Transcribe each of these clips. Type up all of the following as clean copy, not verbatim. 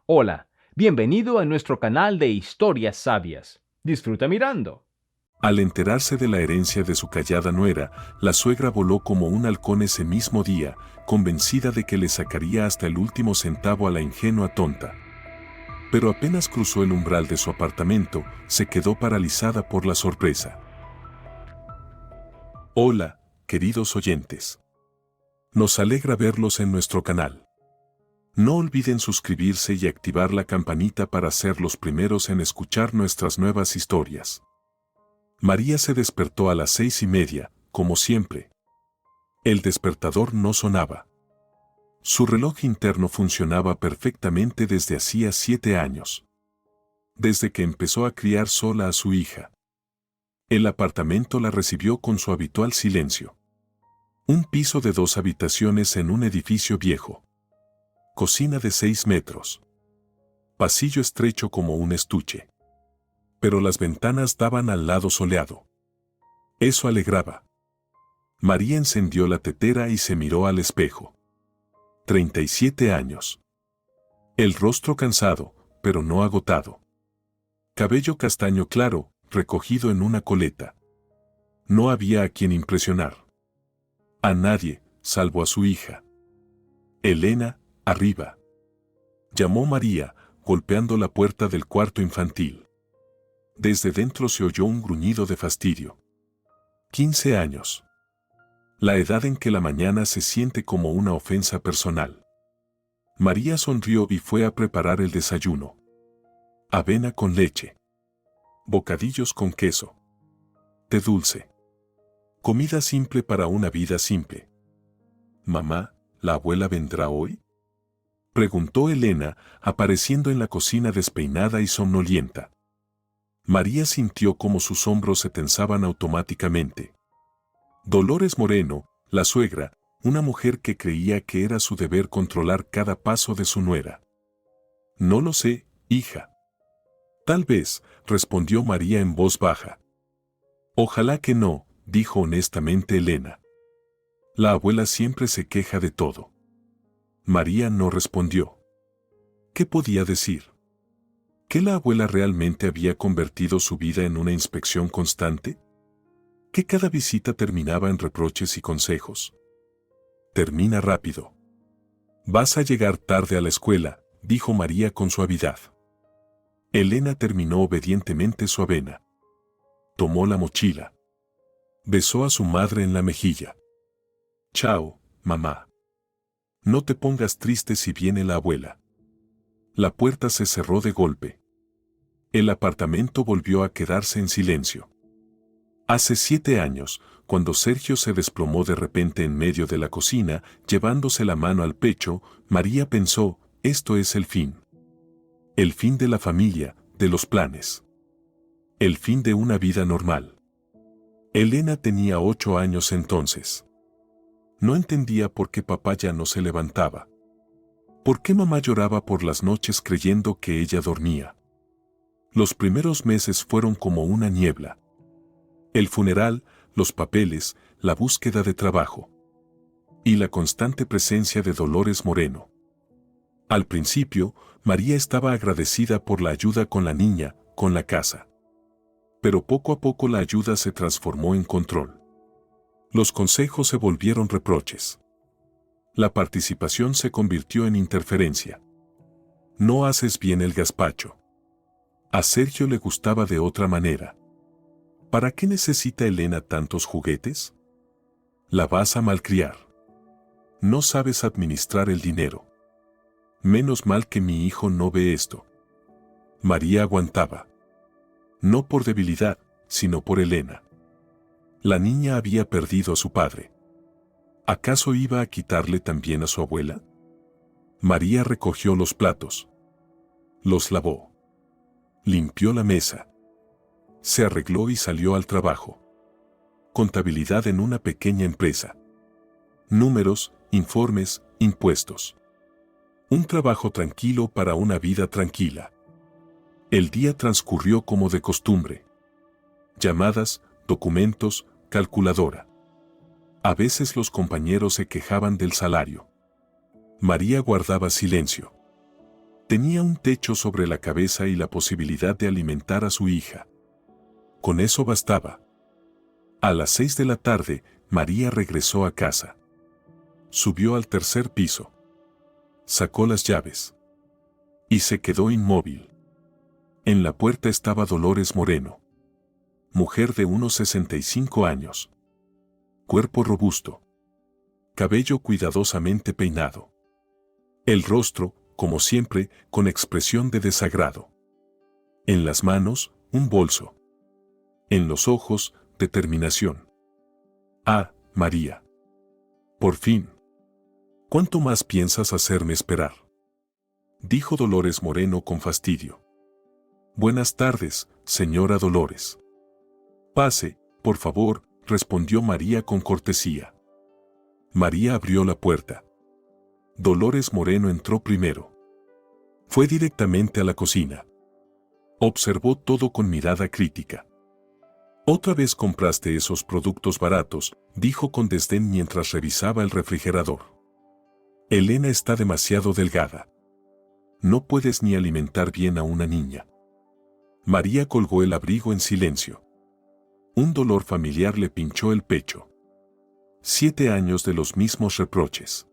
Hola, bienvenido a nuestro canal de historias sabias. Disfruta mirando. Al enterarse de la herencia de su callada nuera, la suegra voló como un halcón ese mismo día, convencida de que le sacaría hasta el último centavo a la ingenua tonta. Pero apenas cruzó el umbral de su apartamento, se quedó paralizada por la sorpresa. Hola, queridos oyentes. Nos alegra verlos en nuestro canal. No olviden suscribirse y activar la campanita para ser los primeros en escuchar nuestras nuevas historias. María se despertó a las 6:30, como siempre. El despertador no sonaba. Su reloj interno funcionaba perfectamente desde hacía 7 años. Desde que empezó a criar sola a su hija. El apartamento la recibió con su habitual silencio. Un piso de 2 habitaciones en un edificio viejo. Cocina de 6 metros. Pasillo estrecho como un estuche. Pero las ventanas daban al lado soleado. Eso alegraba. María encendió la tetera y se miró al espejo. 37 años. El rostro cansado, pero no agotado. Cabello castaño claro, recogido en una coleta. No había a quien impresionar. A nadie, salvo a su hija. Elena, arriba. Llamó María, golpeando la puerta del cuarto infantil. Desde dentro se oyó un gruñido de fastidio. 15 años. La edad en que la mañana se siente como una ofensa personal. María sonrió y fue a preparar el desayuno. Avena con leche. Bocadillos con queso. Té dulce. Comida simple para una vida simple. Mamá, ¿la abuela vendrá hoy? Preguntó Elena, apareciendo en la cocina despeinada y somnolienta. María sintió como sus hombros se tensaban automáticamente. Dolores Moreno, la suegra, una mujer que creía que era su deber controlar cada paso de su nuera. No lo sé, hija. Tal vez, respondió María en voz baja. Ojalá que no, dijo honestamente Elena. La abuela siempre se queja de todo. María no respondió. ¿Qué podía decir? ¿Que la abuela realmente había convertido su vida en una inspección constante? ¿Que cada visita terminaba en reproches y consejos? Termina rápido. Vas a llegar tarde a la escuela, dijo María con suavidad. Elena terminó obedientemente su avena. Tomó la mochila. Besó a su madre en la mejilla. Chao, mamá. No te pongas triste si viene la abuela. La puerta se cerró de golpe. El apartamento volvió a quedarse en silencio. Hace 7 años, cuando Sergio se desplomó de repente en medio de la cocina, llevándose la mano al pecho, María pensó, esto es el fin. El fin de la familia, de los planes. El fin de una vida normal. Elena tenía 8 años entonces. No entendía por qué papá ya no se levantaba. ¿Por qué mamá lloraba por las noches creyendo que ella dormía? Los primeros meses fueron como una niebla. El funeral, los papeles, la búsqueda de trabajo. Y la constante presencia de Dolores Moreno. Al principio, María estaba agradecida por la ayuda con la niña, con la casa. Pero poco a poco la ayuda se transformó en control. Los consejos se volvieron reproches. La participación se convirtió en interferencia. No haces bien el gazpacho. A Sergio le gustaba de otra manera. ¿Para qué necesita Elena tantos juguetes? La vas a malcriar. No sabes administrar el dinero. Menos mal que mi hijo no ve esto. María aguantaba. No por debilidad, sino por Elena. La niña había perdido a su padre. ¿Acaso iba a quitarle también a su abuela? María recogió los platos. Los lavó. Limpió la mesa. Se arregló y salió al trabajo. Contabilidad en una pequeña empresa. Números, informes, impuestos. Un trabajo tranquilo para una vida tranquila. El día transcurrió como de costumbre. Llamadas, documentos, calculadora. A veces los compañeros se quejaban del salario. María guardaba silencio. Tenía un techo sobre la cabeza y la posibilidad de alimentar a su hija. Con eso bastaba. A las 6 de la tarde, María regresó a casa. Subió al tercer piso. Sacó las llaves. Y se quedó inmóvil. En la puerta estaba Dolores Moreno. Mujer de unos 65 años. Cuerpo robusto. Cabello cuidadosamente peinado. El rostro, como siempre, con expresión de desagrado. En las manos, un bolso. En los ojos, determinación. Ah, María. Por fin. ¿Cuánto más piensas hacerme esperar? Dijo Dolores Moreno con fastidio. Buenas tardes, señora Dolores. Pase, por favor, respondió María con cortesía. María abrió la puerta. Dolores Moreno entró primero. Fue directamente a la cocina. Observó todo con mirada crítica. Otra vez compraste esos productos baratos, dijo con desdén mientras revisaba el refrigerador. Elena está demasiado delgada. No puedes ni alimentar bien a una niña. María colgó el abrigo en silencio. Un dolor familiar le pinchó el pecho. 7 años de los mismos reproches.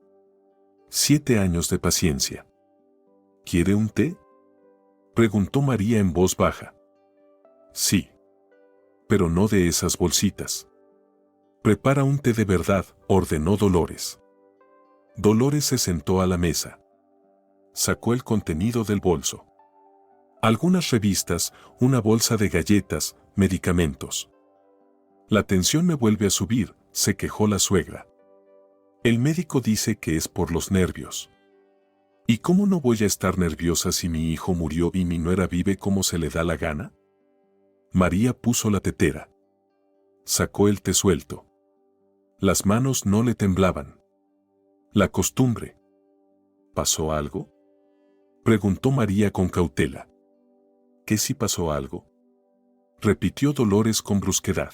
7 años de paciencia. ¿Quiere un té? Preguntó María en voz baja. Sí. Pero no de esas bolsitas. Prepara un té de verdad, ordenó Dolores. Dolores se sentó a la mesa. Sacó el contenido del bolso. Algunas revistas, una bolsa de galletas, medicamentos. La tensión me vuelve a subir, se quejó la suegra. El médico dice que es por los nervios. ¿Y cómo no voy a estar nerviosa si mi hijo murió y mi nuera vive como se le da la gana? María puso la tetera. Sacó el té suelto. Las manos no le temblaban. La costumbre. ¿Pasó algo? Preguntó María con cautela. ¿Qué si pasó algo? Repitió Dolores con brusquedad.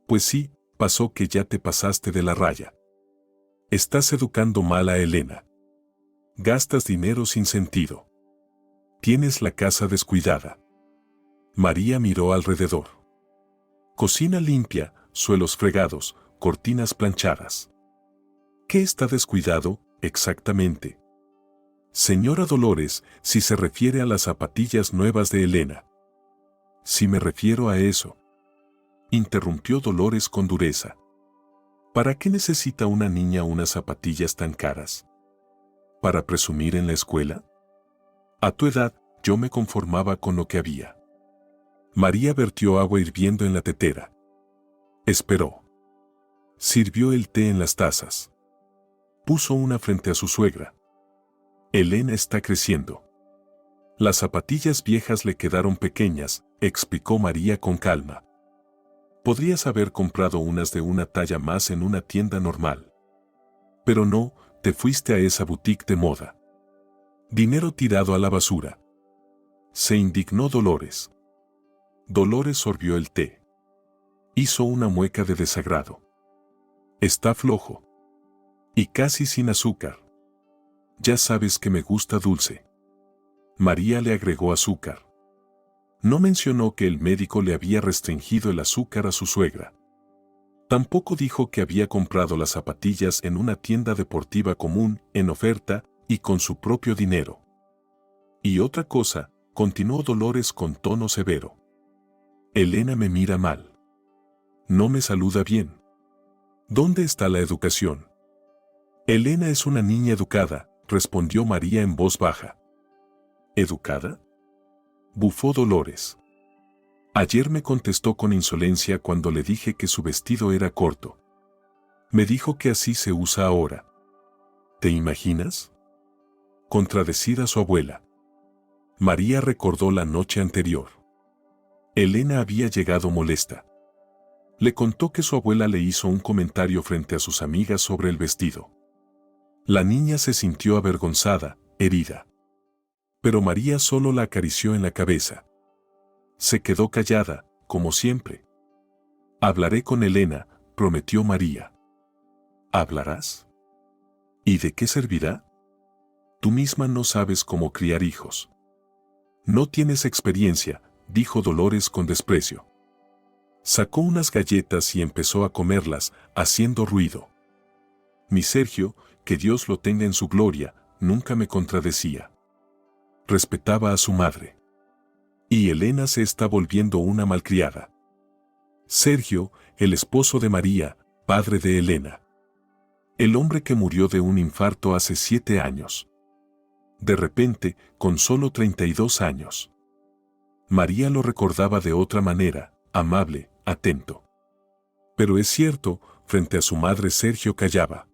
Pues sí, pasó que ya te pasaste de la raya. Estás educando mal a Elena. Gastas dinero sin sentido. Tienes la casa descuidada. María miró alrededor. Cocina limpia, suelos fregados, cortinas planchadas. ¿Qué está descuidado, exactamente? Señora Dolores, si se refiere a las zapatillas nuevas de Elena. Si me refiero a eso. Interrumpió Dolores con dureza. ¿Para qué necesita una niña unas zapatillas tan caras? ¿Para presumir en la escuela? A tu edad, yo me conformaba con lo que había. María vertió agua hirviendo en la tetera. Esperó. Sirvió el té en las tazas. Puso una frente a su suegra. Elena está creciendo. Las zapatillas viejas le quedaron pequeñas, explicó María con calma. Podrías haber comprado unas de una talla más en una tienda normal. Pero no, te fuiste a esa boutique de moda. Dinero tirado a la basura. Se indignó Dolores. Dolores sorbió el té. Hizo una mueca de desagrado. Está flojo. Y casi sin azúcar. Ya sabes que me gusta dulce. María le agregó azúcar. No mencionó que el médico le había restringido el azúcar a su suegra. Tampoco dijo que había comprado las zapatillas en una tienda deportiva común, en oferta, y con su propio dinero. Y otra cosa, continuó Dolores con tono severo. Elena me mira mal. No me saluda bien. ¿Dónde está la educación? Elena es una niña educada, respondió María en voz baja. ¿Educada? Bufó Dolores. Ayer me contestó con insolencia cuando le dije que su vestido era corto. Me dijo que así se usa ahora. ¿Te imaginas? Contradecida a su abuela. María recordó la noche anterior. Elena había llegado molesta. Le contó que su abuela le hizo un comentario frente a sus amigas sobre el vestido. La niña se sintió avergonzada, herida. Pero María solo la acarició en la cabeza. Se quedó callada, como siempre. Hablaré con Elena, prometió María. ¿Hablarás? ¿Y de qué servirá? Tú misma no sabes cómo criar hijos. No tienes experiencia, dijo Dolores con desprecio. Sacó unas galletas y empezó a comerlas, haciendo ruido. Mi Sergio, que Dios lo tenga en su gloria, nunca me contradecía. Respetaba a su madre. Y Elena se está volviendo una malcriada. Sergio, el esposo de María, padre de Elena. El hombre que murió de un infarto hace 7 años. De repente, con solo 32 años. María lo recordaba de otra manera, amable, atento. Pero es cierto, frente a su madre Sergio callaba.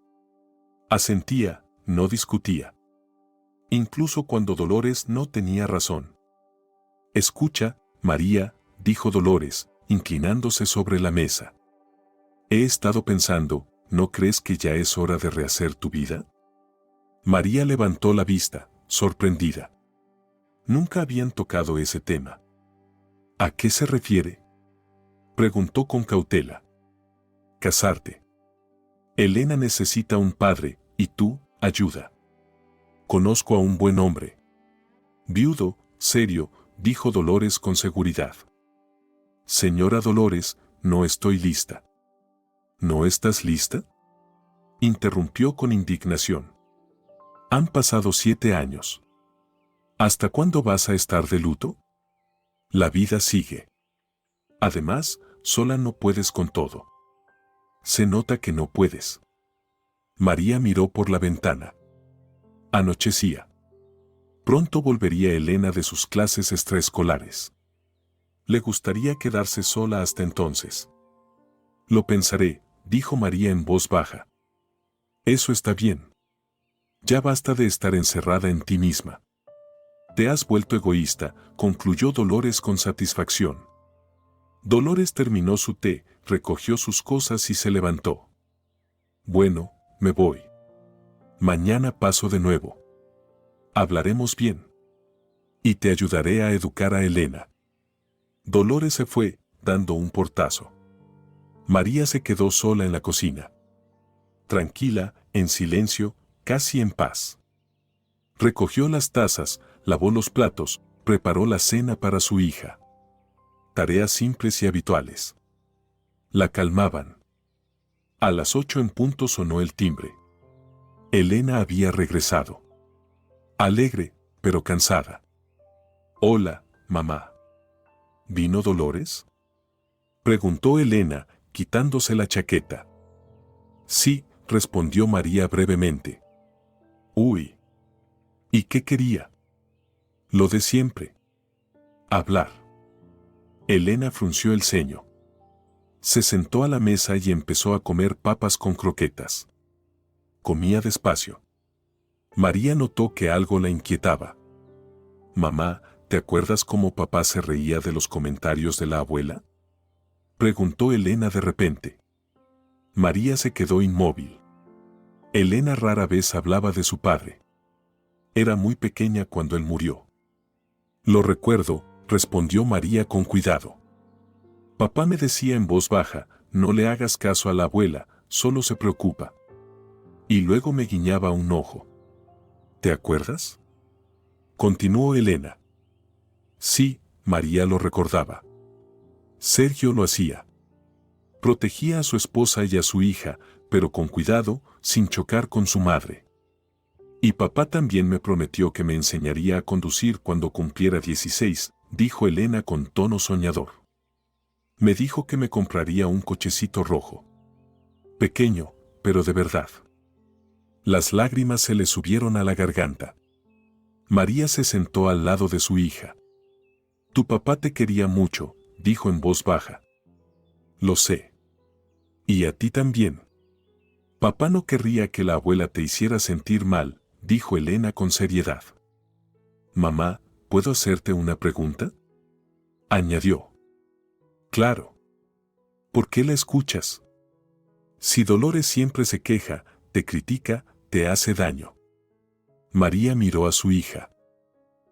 Asentía, no discutía. Incluso cuando Dolores no tenía razón. Escucha, María, dijo Dolores, inclinándose sobre la mesa. He estado pensando, ¿no crees que ya es hora de rehacer tu vida? María levantó la vista, sorprendida. Nunca habían tocado ese tema. ¿A qué se refiere? Preguntó con cautela. Casarte. Elena necesita un padre, y tú, ayuda. Conozco a un buen hombre. Viudo, serio, dijo Dolores con seguridad. Señora Dolores, no estoy lista. ¿No estás lista? Interrumpió con indignación. Han pasado 7 años. ¿Hasta cuándo vas a estar de luto? La vida sigue. Además, sola no puedes con todo. Se nota que no puedes. María miró por la ventana. Anochecía. Pronto volvería Elena de sus clases extraescolares. Le gustaría quedarse sola hasta entonces. Lo pensaré, dijo María en voz baja. Eso está bien. Ya basta de estar encerrada en ti misma. Te has vuelto egoísta, concluyó Dolores con satisfacción. Dolores terminó su té, recogió sus cosas y se levantó. Bueno, me voy. Mañana paso de nuevo. Hablaremos bien. Y te ayudaré a educar a Elena. Dolores se fue, dando un portazo. María se quedó sola en la cocina. Tranquila, en silencio, casi en paz. Recogió las tazas, lavó los platos, preparó la cena para su hija. Tareas simples y habituales. La calmaban. A las 8 en punto sonó el timbre. Elena había regresado. Alegre, pero cansada. Hola, mamá. ¿Vino Dolores? Preguntó Elena, quitándose la chaqueta. Sí, respondió María brevemente. Uy. ¿Y qué quería? Lo de siempre. Hablar. Elena frunció el ceño. Se sentó a la mesa y empezó a comer papas con croquetas. Comía despacio. María notó que algo la inquietaba. Mamá, ¿te acuerdas cómo papá se reía de los comentarios de la abuela? Preguntó Elena de repente. María se quedó inmóvil. Elena rara vez hablaba de su padre. Era muy pequeña cuando él murió. Lo recuerdo, respondió María con cuidado. Papá me decía en voz baja, no le hagas caso a la abuela, solo se preocupa. Y luego me guiñaba un ojo. ¿Te acuerdas? Continuó Elena. Sí, María lo recordaba. Sergio lo hacía. Protegía a su esposa y a su hija, pero con cuidado, sin chocar con su madre. Y papá también me prometió que me enseñaría a conducir cuando cumpliera 16, dijo Elena con tono soñador. Me dijo que me compraría un cochecito rojo. Pequeño, pero de verdad. Las lágrimas se le subieron a la garganta. María se sentó al lado de su hija. Tu papá te quería mucho, dijo en voz baja. Lo sé. Y a ti también. Papá no querría que la abuela te hiciera sentir mal, dijo Elena con seriedad. Mamá, ¿puedo hacerte una pregunta? Añadió. Claro. ¿Por qué la escuchas? Si Dolores siempre se queja, te critica, te hace daño. María miró a su hija.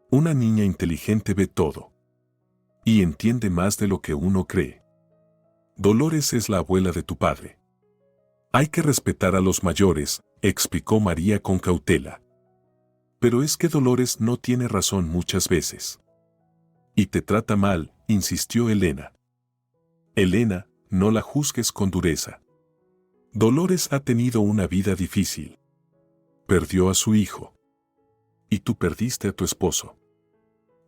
Una niña inteligente ve todo. Y entiende más de lo que uno cree. Dolores es la abuela de tu padre. Hay que respetar a los mayores, explicó María con cautela. Pero es que Dolores no tiene razón muchas veces. Y te trata mal, insistió Elena. Elena, no la juzgues con dureza. Dolores ha tenido una vida difícil. Perdió a su hijo. Y tú perdiste a tu esposo.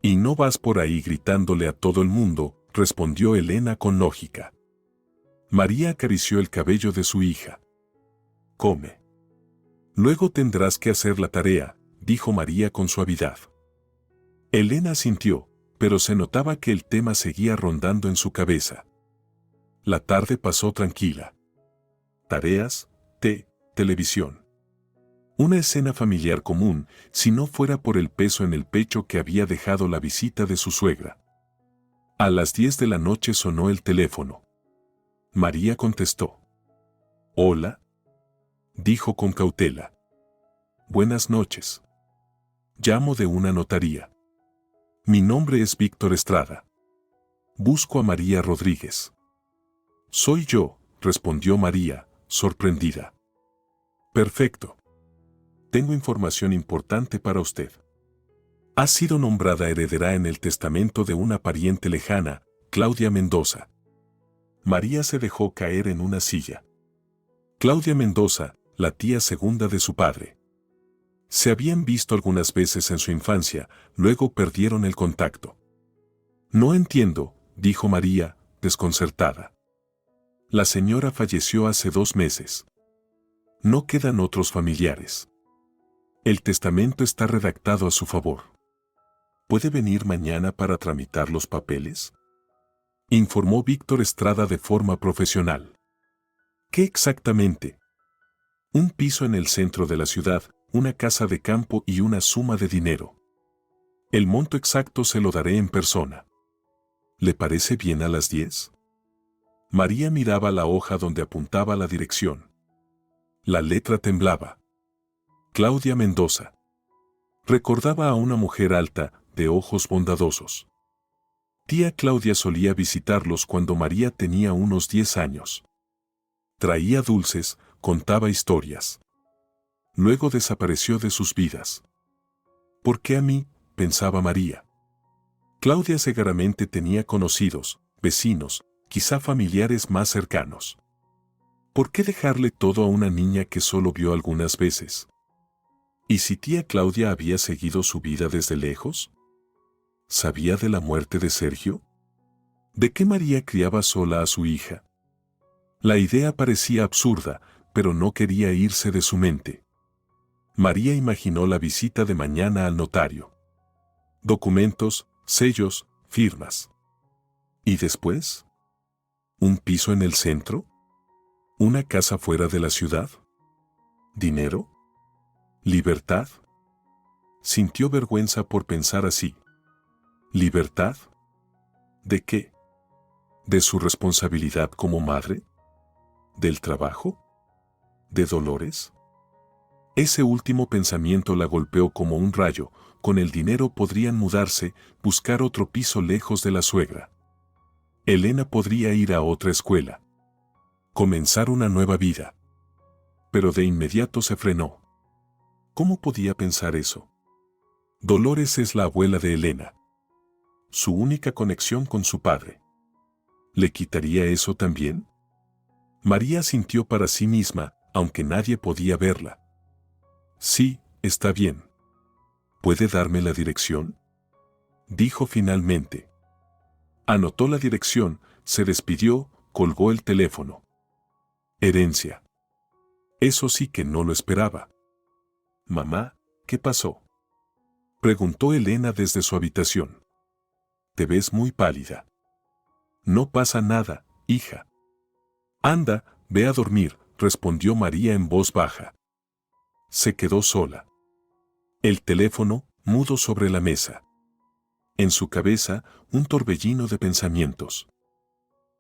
Y no vas por ahí gritándole a todo el mundo, respondió Elena con lógica. María acarició el cabello de su hija. Come. Luego tendrás que hacer la tarea, dijo María con suavidad. Elena asintió, pero se notaba que el tema seguía rondando en su cabeza. La tarde pasó tranquila. Tareas, televisión. Una escena familiar común, si no fuera por el peso en el pecho que había dejado la visita de su suegra. A las 10 de la noche sonó el teléfono. María contestó. Hola, dijo con cautela. Buenas noches. Llamo de una notaría. Mi nombre es Víctor Estrada. Busco a María Rodríguez. Soy yo, respondió María, sorprendida. Perfecto. Tengo información importante para usted. Ha sido nombrada heredera en el testamento de una pariente lejana, Claudia Mendoza. María se dejó caer en una silla. Claudia Mendoza, la tía segunda de su padre. Se habían visto algunas veces en su infancia, luego perdieron el contacto. No entiendo, dijo María, desconcertada. La señora falleció hace 2 meses. No quedan otros familiares. El testamento está redactado a su favor. ¿Puede venir mañana para tramitar los papeles? Informó Víctor Estrada de forma profesional. ¿Qué exactamente? Un piso en el centro de la ciudad, una casa de campo y una suma de dinero. El monto exacto se lo daré en persona. ¿Le parece bien a las 10? María miraba la hoja donde apuntaba la dirección. La letra temblaba. Claudia Mendoza. Recordaba a una mujer alta, de ojos bondadosos. Tía Claudia solía visitarlos cuando María tenía unos 10 años. Traía dulces, contaba historias. Luego desapareció de sus vidas. ¿Por qué a mí?, pensaba María. Claudia seguramente tenía conocidos, vecinos, quizá familiares más cercanos. ¿Por qué dejarle todo a una niña que solo vio algunas veces? ¿Y si tía Claudia había seguido su vida desde lejos? ¿Sabía de la muerte de Sergio? ¿De qué María criaba sola a su hija? La idea parecía absurda, pero no quería irse de su mente. María imaginó la visita de mañana al notario. Documentos, sellos, firmas. ¿Y después? ¿Un piso en el centro? ¿Una casa fuera de la ciudad? ¿Dinero? ¿Libertad? Sintió vergüenza por pensar así. ¿Libertad? ¿De qué? ¿De su responsabilidad como madre? ¿Del trabajo? ¿De Dolores? Ese último pensamiento la golpeó como un rayo. Con el dinero podrían mudarse, buscar otro piso lejos de la suegra. Elena podría ir a otra escuela. Comenzar una nueva vida. Pero de inmediato se frenó. ¿Cómo podía pensar eso? Dolores es la abuela de Elena. Su única conexión con su padre. ¿Le quitaría eso también? María sintió para sí misma, aunque nadie podía verla. Sí, está bien. ¿Puede darme la dirección?, dijo finalmente. Anotó la dirección, se despidió, colgó el teléfono. Herencia. Eso sí que no lo esperaba. Mamá, ¿qué pasó?, preguntó Elena desde su habitación. Te ves muy pálida. No pasa nada, hija. Anda, ve a dormir, respondió María en voz baja. Se quedó sola. El teléfono, mudo sobre la mesa. En su cabeza, un torbellino de pensamientos.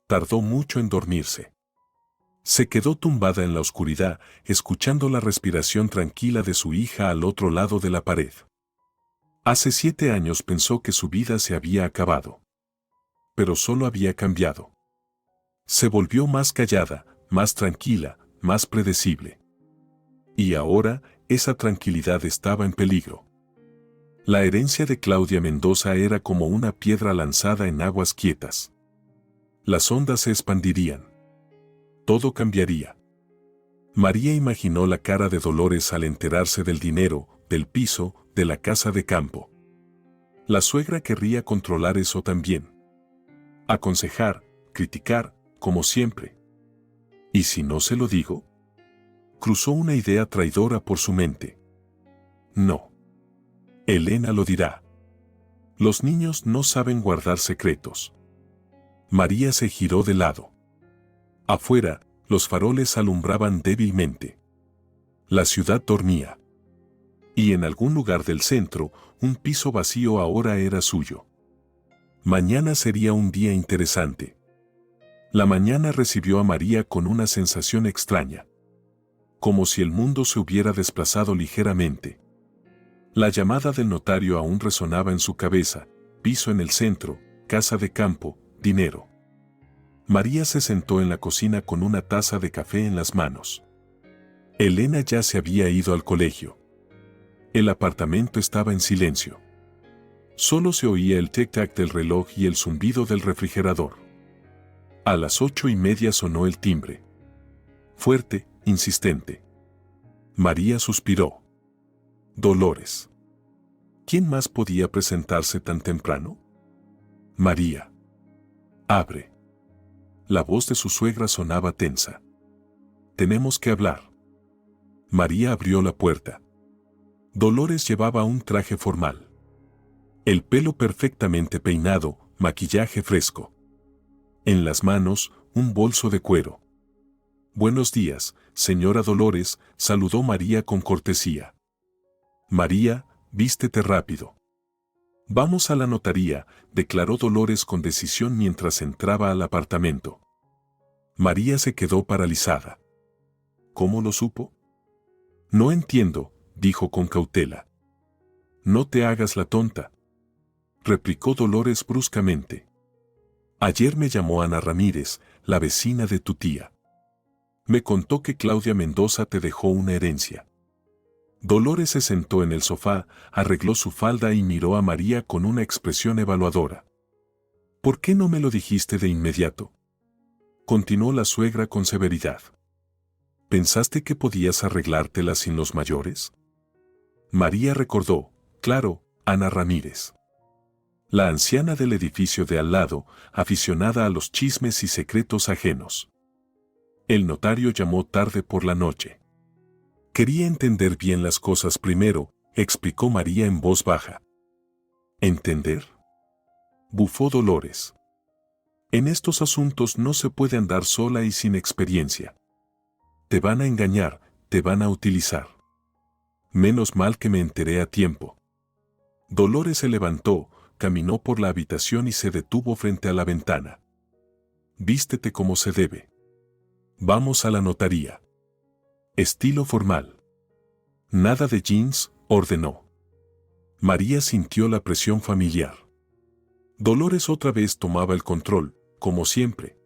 Tardó mucho en dormirse. Se quedó tumbada en la oscuridad, escuchando la respiración tranquila de su hija al otro lado de la pared. Hace 7 años pensó que su vida se había acabado. Pero solo había cambiado. Se volvió más callada, más tranquila, más predecible. Y ahora, esa tranquilidad estaba en peligro. La herencia de Claudia Mendoza era como una piedra lanzada en aguas quietas. Las ondas se expandirían. Todo cambiaría. María imaginó la cara de Dolores al enterarse del dinero, del piso, de la casa de campo. La suegra querría controlar eso también. Aconsejar, criticar, como siempre. ¿Y si no se lo digo? Cruzó una idea traidora por su mente. No. Elena lo dirá. Los niños no saben guardar secretos. María se giró de lado. Afuera, los faroles alumbraban débilmente. La ciudad dormía. Y en algún lugar del centro, un piso vacío ahora era suyo. Mañana sería un día interesante. La mañana recibió a María con una sensación extraña. Como si el mundo se hubiera desplazado ligeramente. La llamada del notario aún resonaba en su cabeza: piso en el centro, casa de campo, dinero. María se sentó en la cocina con una taza de café en las manos. Elena ya se había ido al colegio. El apartamento estaba en silencio. Solo se oía el tic-tac del reloj y el zumbido del refrigerador. A las 8:30 sonó el timbre. Fuerte, insistente. María suspiró. Dolores. ¿Quién más podía presentarse tan temprano? María. Abre. La voz de su suegra sonaba tensa. Tenemos que hablar. María abrió la puerta. Dolores llevaba un traje formal. El pelo perfectamente peinado, maquillaje fresco. En las manos, un bolso de cuero. Buenos días, señora Dolores, saludó María con cortesía. María, vístete rápido. Vamos a la notaría, declaró Dolores con decisión mientras entraba al apartamento. María se quedó paralizada. ¿Cómo lo supo? No entiendo, dijo con cautela. No te hagas la tonta, replicó Dolores bruscamente. Ayer me llamó Ana Ramírez, la vecina de tu tía. Me contó que Claudia Mendoza te dejó una herencia. Dolores se sentó en el sofá, arregló su falda y miró a María con una expresión evaluadora. ¿Por qué no me lo dijiste de inmediato? Continuó la suegra con severidad. ¿Pensaste que podías arreglártela sin los mayores? María recordó, claro, Ana Ramírez. La anciana del edificio de al lado, aficionada a los chismes y secretos ajenos. El notario llamó tarde por la noche. Quería entender bien las cosas primero, explicó María en voz baja. ¿Entender? Bufó Dolores. En estos asuntos no se puede andar sola y sin experiencia. Te van a engañar, te van a utilizar. Menos mal que me enteré a tiempo. Dolores se levantó, caminó por la habitación y se detuvo frente a la ventana. Vístete como se debe. Vamos a la notaría. Estilo formal. Nada de jeans, ordenó. María sintió la presión familiar. Dolores otra vez tomaba el control, como siempre.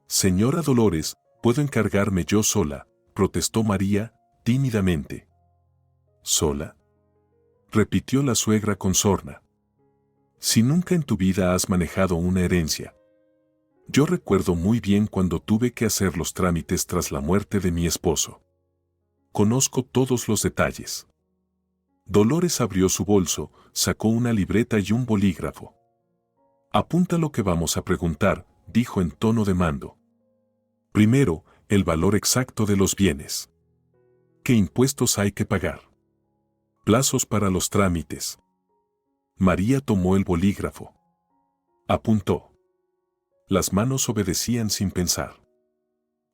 Señora Dolores, ¿puedo encargarme yo sola?, protestó María, tímidamente. ¿Sola?, repitió la suegra con sorna. Si nunca en tu vida has manejado una herencia. Yo recuerdo muy bien cuando tuve que hacer los trámites tras la muerte de mi esposo. Conozco todos los detalles. Dolores abrió su bolso, sacó una libreta y un bolígrafo. Apunta lo que vamos a preguntar, dijo en tono de mando. Primero, el valor exacto de los bienes. ¿Qué impuestos hay que pagar? Plazos para los trámites. María tomó el bolígrafo. Apuntó. Las manos obedecían sin pensar.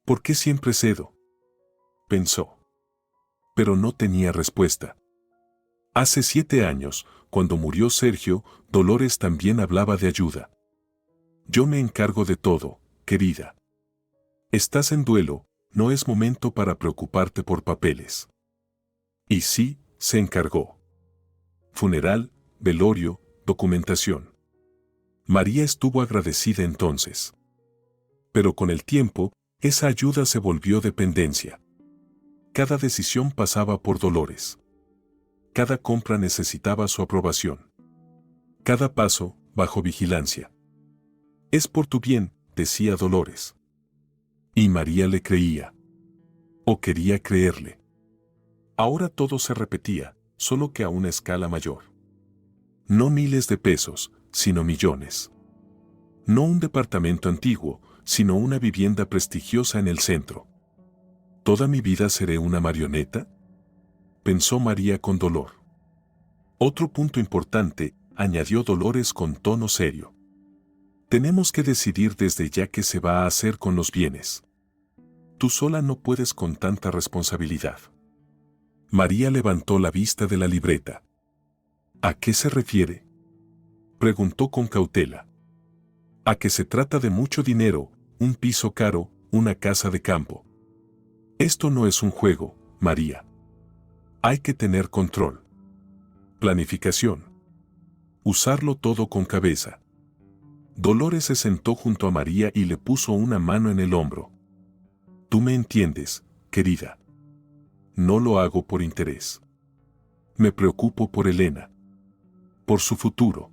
¿Por qué siempre cedo?, pensó. Pero no tenía respuesta. Hace 7 años, cuando murió Sergio, Dolores también hablaba de ayuda. Yo me encargo de todo, querida. Estás en duelo, no es momento para preocuparte por papeles. Y sí, se encargó. Funeral, velorio, documentación. María estuvo agradecida entonces. Pero con el tiempo, esa ayuda se volvió dependencia. Cada decisión pasaba por Dolores. cada compra necesitaba su aprobación. Cada paso, bajo vigilancia. Es por tu bien, decía Dolores. Y María le creía. O quería creerle. Ahora todo se repetía, solo que a una escala mayor. No miles de pesos, sino millones. No un departamento antiguo, sino una vivienda prestigiosa en el centro. ¿Toda mi vida seré una marioneta?, pensó María con dolor. Otro punto importante, añadió Dolores con tono serio. Tenemos que decidir desde ya qué se va a hacer con los bienes. Tú sola no puedes con tanta responsabilidad. María levantó la vista de la libreta. ¿A qué se refiere?, preguntó con cautela. A que se trata de mucho dinero, un piso caro, una casa de campo. Esto no es un juego, María. Hay que tener control. Planificación. Usarlo todo con cabeza. Dolores se sentó junto a María y le puso una mano en el hombro. Tú me entiendes, querida. No lo hago por interés. Me preocupo por Elena. Por su futuro.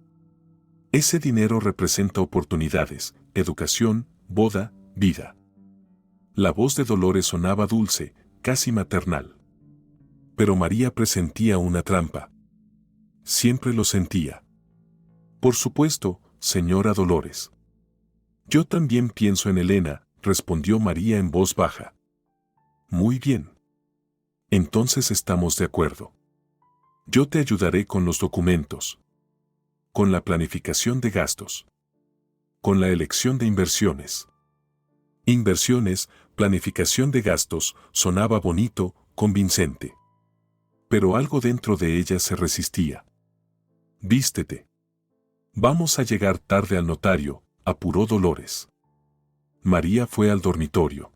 Ese dinero representa oportunidades, educación, boda, vida. La voz de Dolores sonaba dulce, casi maternal. Pero María presentía una trampa. Siempre lo sentía. Por supuesto, señora Dolores. Yo también pienso en Elena, respondió María en voz baja. Muy bien. Entonces estamos de acuerdo. Yo te ayudaré con los documentos. Con la planificación de gastos. Con la elección de inversiones. Inversiones, planificación de gastos, sonaba bonito, convincente. Pero algo dentro de ella se resistía. Vístete. Vamos a llegar tarde al notario, apuró Dolores. María fue al dormitorio.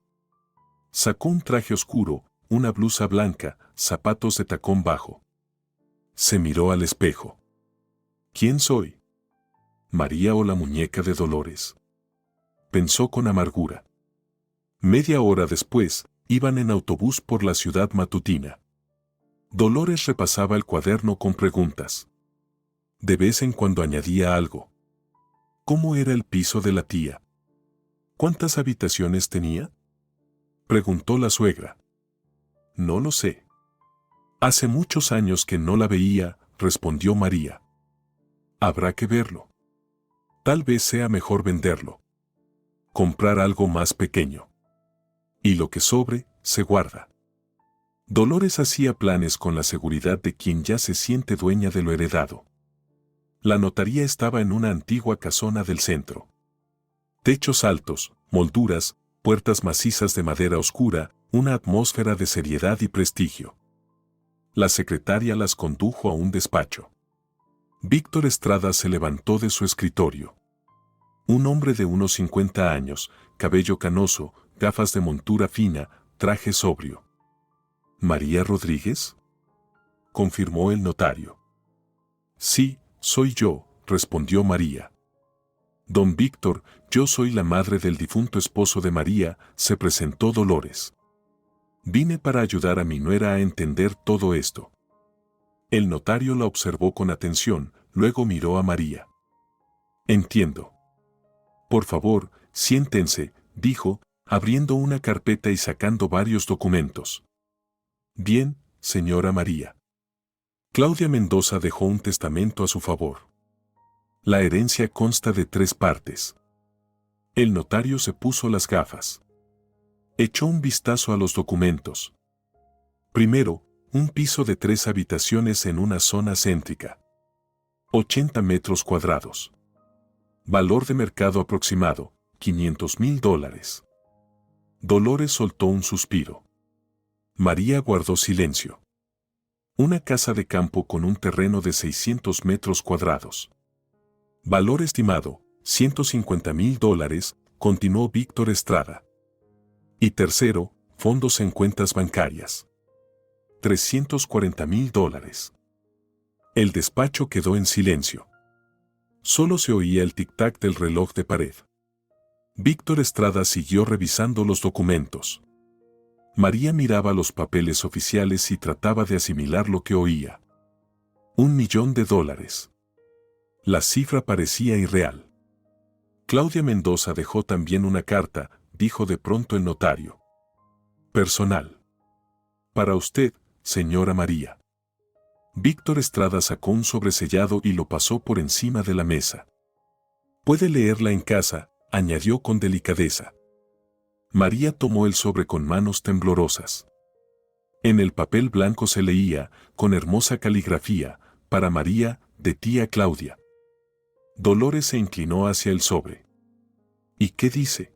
Sacó un traje oscuro, una blusa blanca, zapatos de tacón bajo. Se miró al espejo. ¿Quién soy? ¿María o la muñeca de Dolores? Pensó con amargura. Media hora después, iban en autobús por la ciudad matutina. Dolores repasaba el cuaderno con preguntas. De vez en cuando añadía algo. ¿Cómo era el piso de la tía? ¿Cuántas habitaciones tenía?, preguntó la suegra. No lo sé. Hace muchos años que no la veía, respondió María. Habrá que verlo. Tal vez sea mejor venderlo. Comprar algo más pequeño. Y lo que sobre, se guarda. Dolores hacía planes con la seguridad de quien ya se siente dueña de lo heredado. La notaría estaba en una antigua casona del centro. Techos altos, molduras, puertas macizas de madera oscura, una atmósfera de seriedad y prestigio. La secretaria las condujo a un despacho. Víctor Estrada se levantó de su escritorio. Un hombre de unos 50 años, cabello canoso, gafas de montura fina, traje sobrio. ¿María Rodríguez?, confirmó el notario. Sí, soy yo, respondió María. Don Víctor, yo soy la madre del difunto esposo de María, se presentó Dolores. Vine para ayudar a mi nuera a entender todo esto. El notario la observó con atención, luego miró a María. Entiendo. Por favor, siéntense, dijo, abriendo una carpeta y sacando varios documentos. Bien, señora María. Claudia Mendoza dejó un testamento a su favor. La herencia consta de 3 partes. El notario se puso las gafas. Echó un vistazo a los documentos. Primero, un piso de 3 habitaciones en una zona céntrica. 80 metros cuadrados. Valor de mercado aproximado, $500,000. Dolores soltó un suspiro. María guardó silencio. Una casa de campo con un terreno de 600 metros cuadrados. Valor estimado, $150,000, continuó Víctor Estrada. Y tercero, fondos en cuentas bancarias. $340,000. El despacho quedó en silencio. Solo se oía el tic-tac del reloj de pared. Víctor Estrada siguió revisando los documentos. María miraba los papeles oficiales y trataba de asimilar lo que oía. $1.000.000. La cifra parecía irreal. Claudia Mendoza dejó también una carta, dijo de pronto el notario. Personal. Para usted, señora María. Víctor Estrada sacó un sobresellado y lo pasó por encima de la mesa. Puede leerla en casa, añadió con delicadeza. María tomó el sobre con manos temblorosas. En el papel blanco se leía, con hermosa caligrafía, para María, de tía Claudia. Dolores se inclinó hacia el sobre. ¿Y qué dice?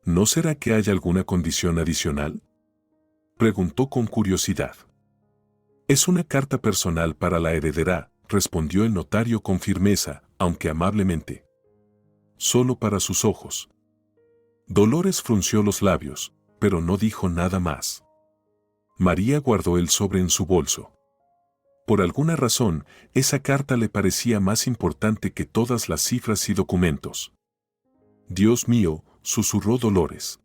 ¿No será que hay alguna condición adicional? Preguntó con curiosidad. Es una carta personal para la heredera, respondió el notario con firmeza, aunque amablemente. Solo para sus ojos. Dolores frunció los labios, pero no dijo nada más. María guardó el sobre en su bolso. Por alguna razón, esa carta le parecía más importante que todas las cifras y documentos. Dios mío, susurró Dolores.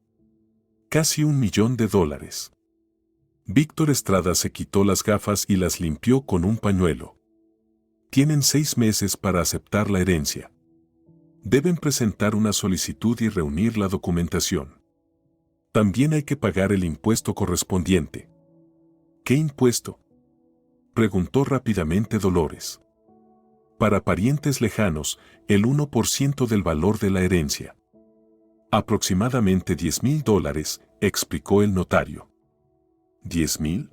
Casi $1.000.000. Víctor Estrada se quitó las gafas y las limpió con un pañuelo. Tienen 6 meses para aceptar la herencia. Deben presentar una solicitud y reunir la documentación. También hay que pagar el impuesto correspondiente. ¿Qué impuesto?, preguntó rápidamente Dolores. Para parientes lejanos, el 1% del valor de la herencia. Aproximadamente $10.000, explicó el notario. ¿10.000?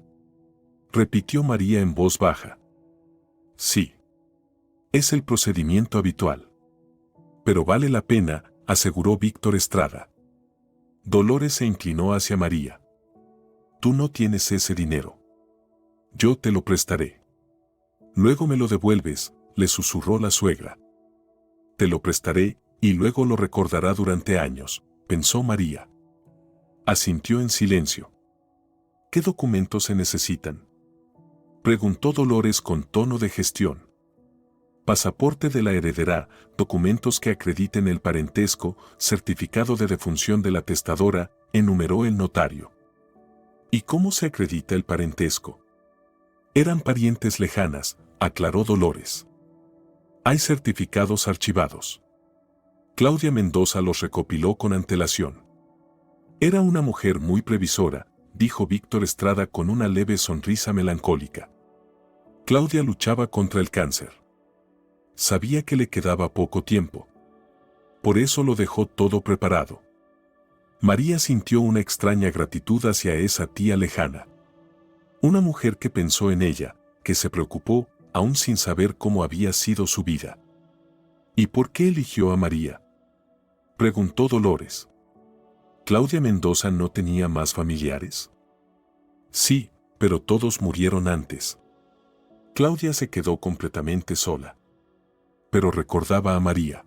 Repitió María en voz baja. Sí. Es el procedimiento habitual. Pero vale la pena, aseguró Víctor Estrada. Dolores se inclinó hacia María. Tú no tienes ese dinero. Yo te lo prestaré. Luego me lo devuelves, le susurró la suegra. Te lo prestaré, y luego lo recordará durante años, pensó María. Asintió en silencio. ¿Qué documentos se necesitan?, preguntó Dolores con tono de gestión. Pasaporte de la heredera, documentos que acrediten el parentesco, certificado de defunción de la testadora, enumeró el notario. ¿Y cómo se acredita el parentesco? Eran parientes lejanas, aclaró Dolores. Hay certificados archivados. Claudia Mendoza los recopiló con antelación. Era una mujer muy previsora, dijo Víctor Estrada con una leve sonrisa melancólica. Claudia luchaba contra el cáncer. Sabía que le quedaba poco tiempo. Por eso lo dejó todo preparado. María sintió una extraña gratitud hacia esa tía lejana. Una mujer que pensó en ella, que se preocupó, aún sin saber cómo había sido su vida. ¿Y por qué eligió a María?, preguntó Dolores. ¿Claudia Mendoza no tenía más familiares? Sí, pero todos murieron antes. Claudia se quedó completamente sola. Pero recordaba a María.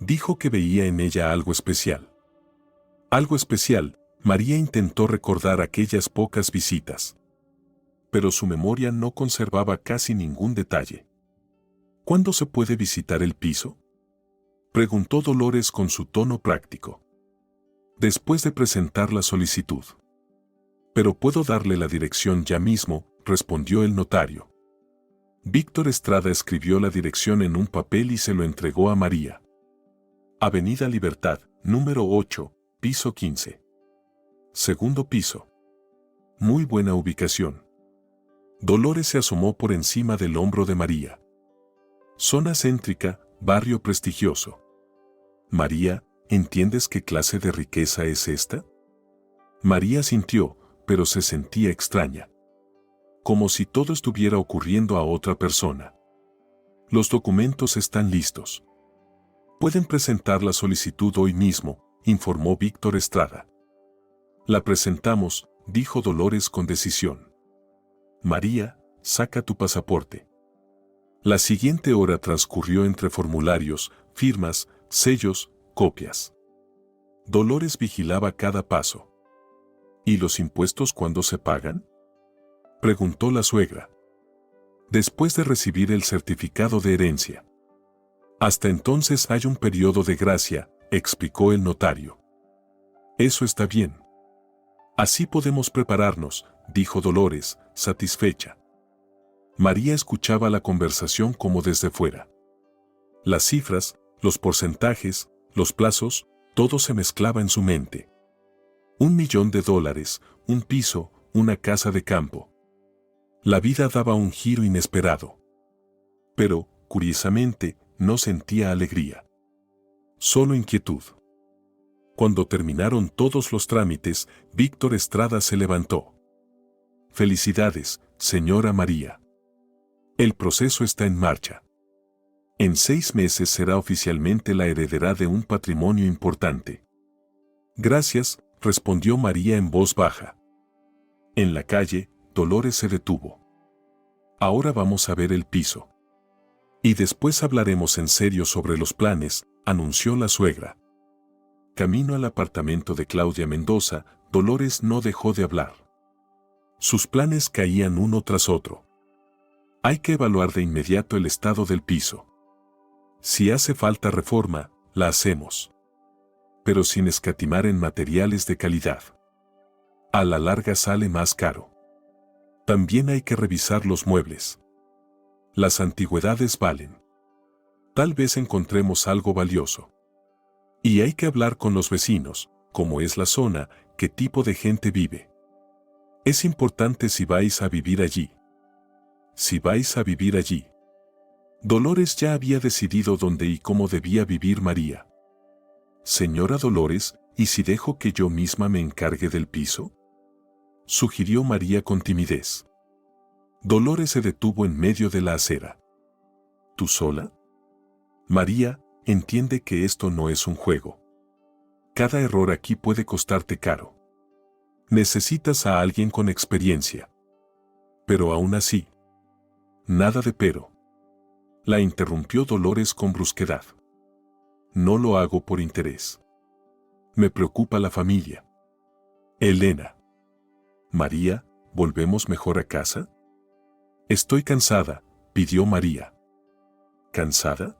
Dijo que veía en ella algo especial. Algo especial, María intentó recordar aquellas pocas visitas. Pero su memoria no conservaba casi ningún detalle. ¿Cuándo se puede visitar el piso?, preguntó Dolores con su tono práctico. Después de presentar la solicitud. Pero puedo darle la dirección ya mismo, respondió el notario. Víctor Estrada escribió la dirección en un papel y se lo entregó a María. Avenida Libertad, número 8, piso 15. Segundo piso. Muy buena ubicación. Dolores se asomó por encima del hombro de María. Zona céntrica, barrio prestigioso. María, ¿entiendes qué clase de riqueza es esta? María sintió, pero se sentía extraña. Como si todo estuviera ocurriendo a otra persona. Los documentos están listos. Pueden presentar la solicitud hoy mismo, informó Víctor Estrada. La presentamos, dijo Dolores con decisión. María, saca tu pasaporte. La siguiente hora transcurrió entre formularios, firmas, sellos, copias. Dolores vigilaba cada paso. ¿Y los impuestos cuándo se pagan?, preguntó la suegra. Después de recibir el certificado de herencia. Hasta entonces hay un periodo de gracia, explicó el notario. Eso está bien. Así podemos prepararnos, dijo Dolores, satisfecha. María escuchaba la conversación como desde fuera. Las cifras, los porcentajes, los plazos, todo se mezclaba en su mente. $1.000.000, un piso, una casa de campo. La vida daba un giro inesperado. Pero, curiosamente, no sentía alegría. Solo inquietud. Cuando terminaron todos los trámites, Víctor Estrada se levantó. Felicidades, señora María. El proceso está en marcha. En 6 meses será oficialmente la heredera de un patrimonio importante. Gracias, respondió María en voz baja. En la calle, Dolores se detuvo. Ahora vamos a ver el piso. Y después hablaremos en serio sobre los planes, anunció la suegra. Camino al apartamento de Claudia Mendoza, Dolores no dejó de hablar. Sus planes caían uno tras otro. Hay que evaluar de inmediato el estado del piso. Si hace falta reforma, la hacemos. Pero sin escatimar en materiales de calidad. A la larga sale más caro. También hay que revisar los muebles. Las antigüedades valen. Tal vez encontremos algo valioso. Y hay que hablar con los vecinos, cómo es la zona, qué tipo de gente vive. Es importante si vais a vivir allí. Si vais a vivir allí. Dolores ya había decidido dónde y cómo debía vivir María. Señora Dolores, ¿y si dejo que yo misma me encargue del piso? Sugirió María con timidez. Dolores se detuvo en medio de la acera. ¿Tú sola? María, entiende que esto no es un juego. Cada error aquí puede costarte caro. Necesitas a alguien con experiencia. Pero aún así. Nada de pero. La interrumpió Dolores con brusquedad. No lo hago por interés. Me preocupa la familia. Elena. María, ¿volvemos mejor a casa? Estoy cansada, pidió María. ¿Cansada?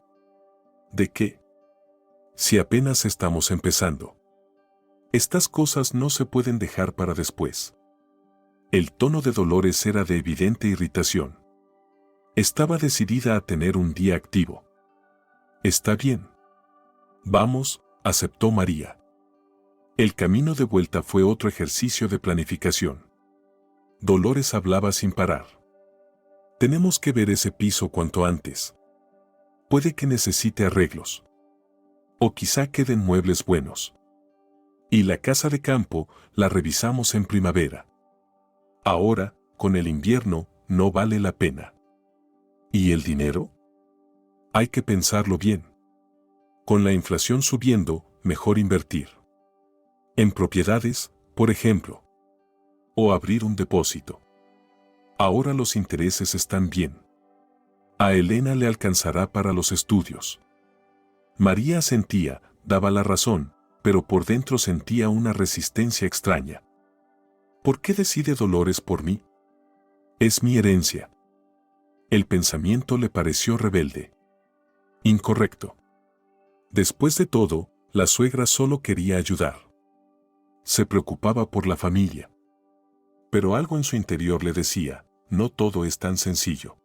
¿De qué? Si apenas estamos empezando. Estas cosas no se pueden dejar para después. El tono de Dolores era de evidente irritación. Estaba decidida a tener un día activo. Está bien. Vamos, aceptó María. El camino de vuelta fue otro ejercicio de planificación. Dolores hablaba sin parar. Tenemos que ver ese piso cuanto antes. Puede que necesite arreglos. O quizá queden muebles buenos. Y la casa de campo la revisamos en primavera. Ahora, con el invierno, no vale la pena. ¿Y el dinero? Hay que pensarlo bien. Con la inflación subiendo, mejor invertir. En propiedades, por ejemplo. O abrir un depósito. Ahora los intereses están bien. A Elena le alcanzará para los estudios. María asentía, daba la razón, pero por dentro sentía una resistencia extraña. ¿Por qué decide Dolores por mí? Es mi herencia. El pensamiento le pareció rebelde. Incorrecto. Después de todo, la suegra solo quería ayudar. Se preocupaba por la familia. Pero algo en su interior le decía, no todo es tan sencillo.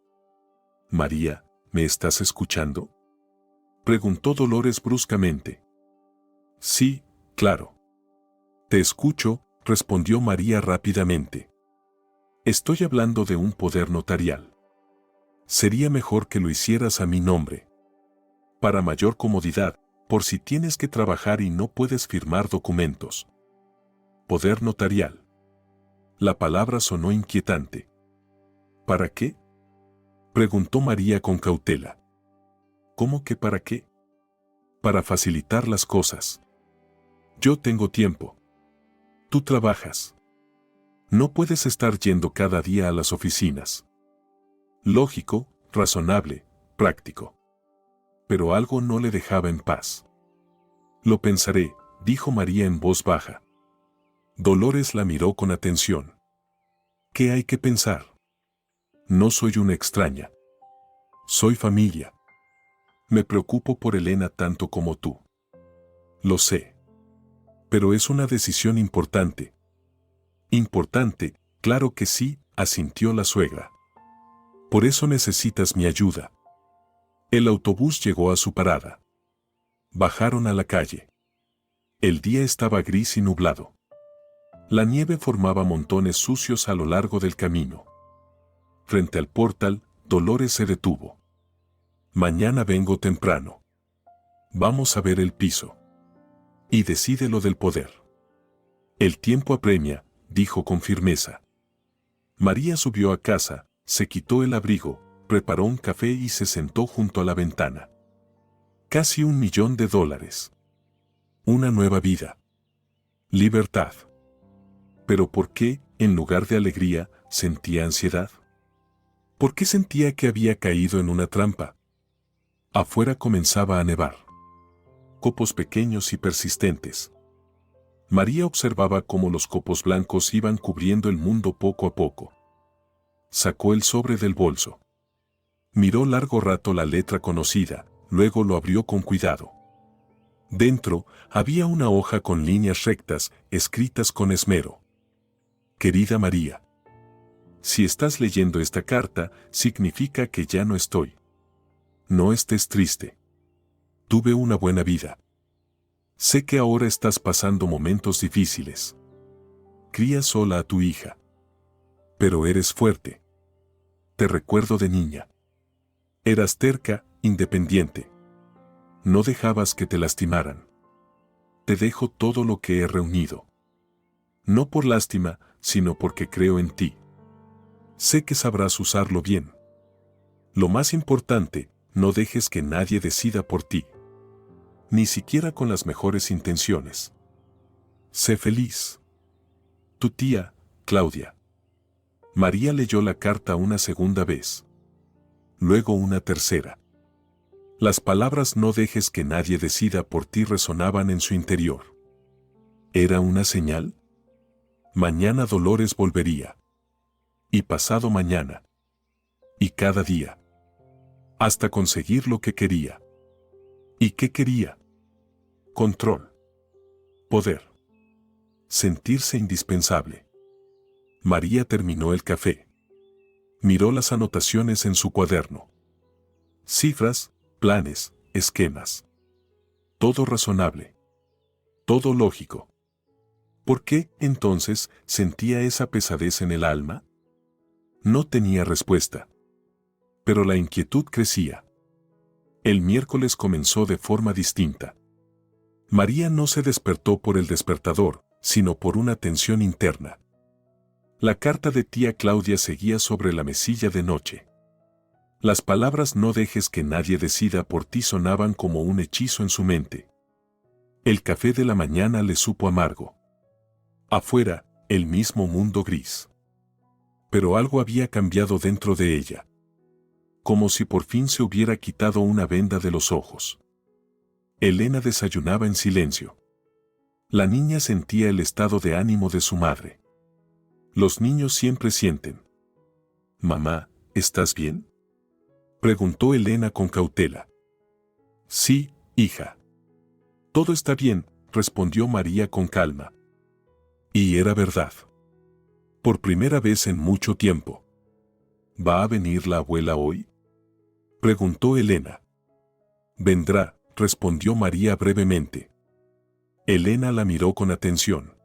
María, ¿me estás escuchando? Preguntó Dolores bruscamente. Sí, claro. Te escucho, respondió María rápidamente. Estoy hablando de un poder notarial. Sería mejor que lo hicieras a mi nombre. Para mayor comodidad, por si tienes que trabajar y no puedes firmar documentos. Poder notarial. La palabra sonó inquietante. ¿Para qué? Preguntó María con cautela. ¿Cómo que para qué? Para facilitar las cosas. Yo tengo tiempo. Tú trabajas. No puedes estar yendo cada día a las oficinas. Lógico, razonable, práctico. Pero algo no le dejaba en paz. Lo pensaré, dijo María en voz baja. Dolores la miró con atención. ¿Qué hay que pensar? No soy una extraña. Soy familia. Me preocupo por Elena tanto como tú. Lo sé. Pero es una decisión importante. Importante, claro que sí, asintió la suegra. Por eso necesitas mi ayuda. El autobús llegó a su parada. Bajaron a la calle. El día estaba gris y nublado. La nieve formaba montones sucios a lo largo del camino. Frente al portal, Dolores se detuvo. Mañana vengo temprano. Vamos a ver el piso. Y decide lo del poder. El tiempo apremia, dijo con firmeza. María subió a casa, se quitó el abrigo, preparó un café y se sentó junto a la ventana. Casi $1.000.000. Una nueva vida. Libertad. Pero ¿por qué, en lugar de alegría, sentía ansiedad? ¿Por qué sentía que había caído en una trampa? Afuera comenzaba a nevar. Copos pequeños y persistentes. María observaba cómo los copos blancos iban cubriendo el mundo poco a poco. Sacó el sobre del bolso. Miró largo rato la letra conocida, luego lo abrió con cuidado. Dentro había una hoja con líneas rectas, escritas con esmero. Querida María, si estás leyendo esta carta, significa que ya no estoy. No estés triste. Tuve una buena vida. Sé que ahora estás pasando momentos difíciles. Crías sola a tu hija. Pero eres fuerte. Te recuerdo de niña. Eras terca, independiente. No dejabas que te lastimaran. Te dejo todo lo que he reunido. No por lástima, sino porque creo en ti. Sé que sabrás usarlo bien. Lo más importante, no dejes que nadie decida por ti. Ni siquiera con las mejores intenciones. Sé feliz. Tu tía, Claudia. María leyó la carta una segunda vez. Luego una tercera. Las palabras "no dejes que nadie decida por ti" resonaban en su interior. ¿Era una señal? Mañana Dolores volvería. Y pasado mañana. Y cada día. Hasta conseguir lo que quería. ¿Y qué quería? Control. Poder. Sentirse indispensable. María terminó el café. Miró las anotaciones en su cuaderno. Cifras, planes, esquemas. Todo razonable. Todo lógico. ¿Por qué, entonces, sentía esa pesadez en el alma? No tenía respuesta. Pero la inquietud crecía. El miércoles comenzó de forma distinta. María no se despertó por el despertador, sino por una tensión interna. La carta de tía Claudia seguía sobre la mesilla de noche. Las palabras "no dejes que nadie decida por ti" sonaban como un hechizo en su mente. El café de la mañana le supo amargo. Afuera, el mismo mundo gris. Pero algo había cambiado dentro de ella. Como si por fin se hubiera quitado una venda de los ojos. Elena desayunaba en silencio. La niña sentía el estado de ánimo de su madre. Los niños siempre sienten. «Mamá, ¿estás bien?», preguntó Elena con cautela. «Sí, hija. Todo está bien», respondió María con calma. Y era verdad. Por primera vez en mucho tiempo. «¿Va a venir la abuela hoy?», preguntó Elena. «Vendrá», respondió María brevemente. Elena la miró con atención.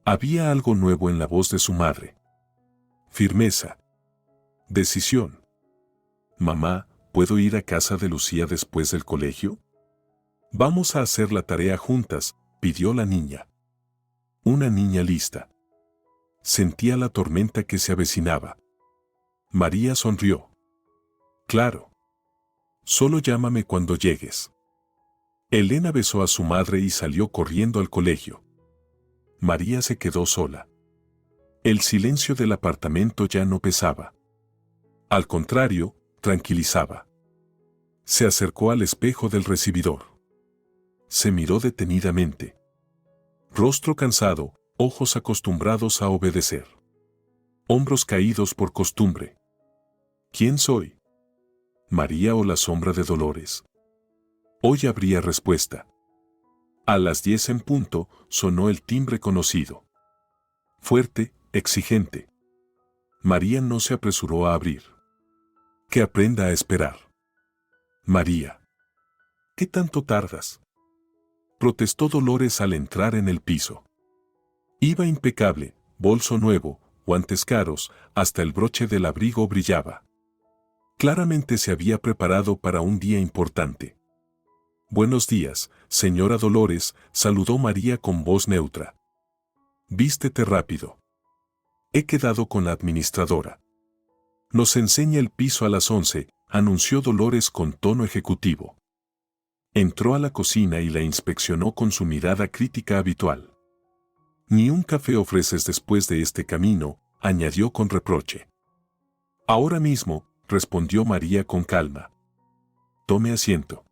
Había algo nuevo en la voz de su madre. Firmeza. Decisión. «Mamá, ¿puedo ir a casa de Lucía después del colegio?». «Vamos a hacer la tarea juntas», pidió la niña. Una niña lista. Sentía la tormenta que se avecinaba. María sonrió. «Claro. Solo llámame cuando llegues». Elena besó a su madre y salió corriendo al colegio. María se quedó sola. El silencio del apartamento ya no pesaba. Al contrario, tranquilizaba. Se acercó al espejo del recibidor. Se miró detenidamente. Rostro cansado, ojos acostumbrados a obedecer. Hombros caídos por costumbre. ¿Quién soy? ¿María o la sombra de Dolores? Hoy habría respuesta. A las 10 en punto, sonó el timbre conocido. Fuerte, exigente. María no se apresuró a abrir. Que aprenda a esperar. María. ¿Qué tanto tardas? Protestó Dolores al entrar en el piso. Iba impecable, bolso nuevo, guantes caros, hasta el broche del abrigo brillaba. Claramente se había preparado para un día importante. Buenos días, señora Dolores, saludó María con voz neutra. Vístete rápido. He quedado con la administradora. Nos enseña el piso a las 11, anunció Dolores con tono ejecutivo. Entró a la cocina y la inspeccionó con su mirada crítica habitual. Ni un café ofreces después de este camino, añadió con reproche. Ahora mismo, respondió María con calma. Tome asiento.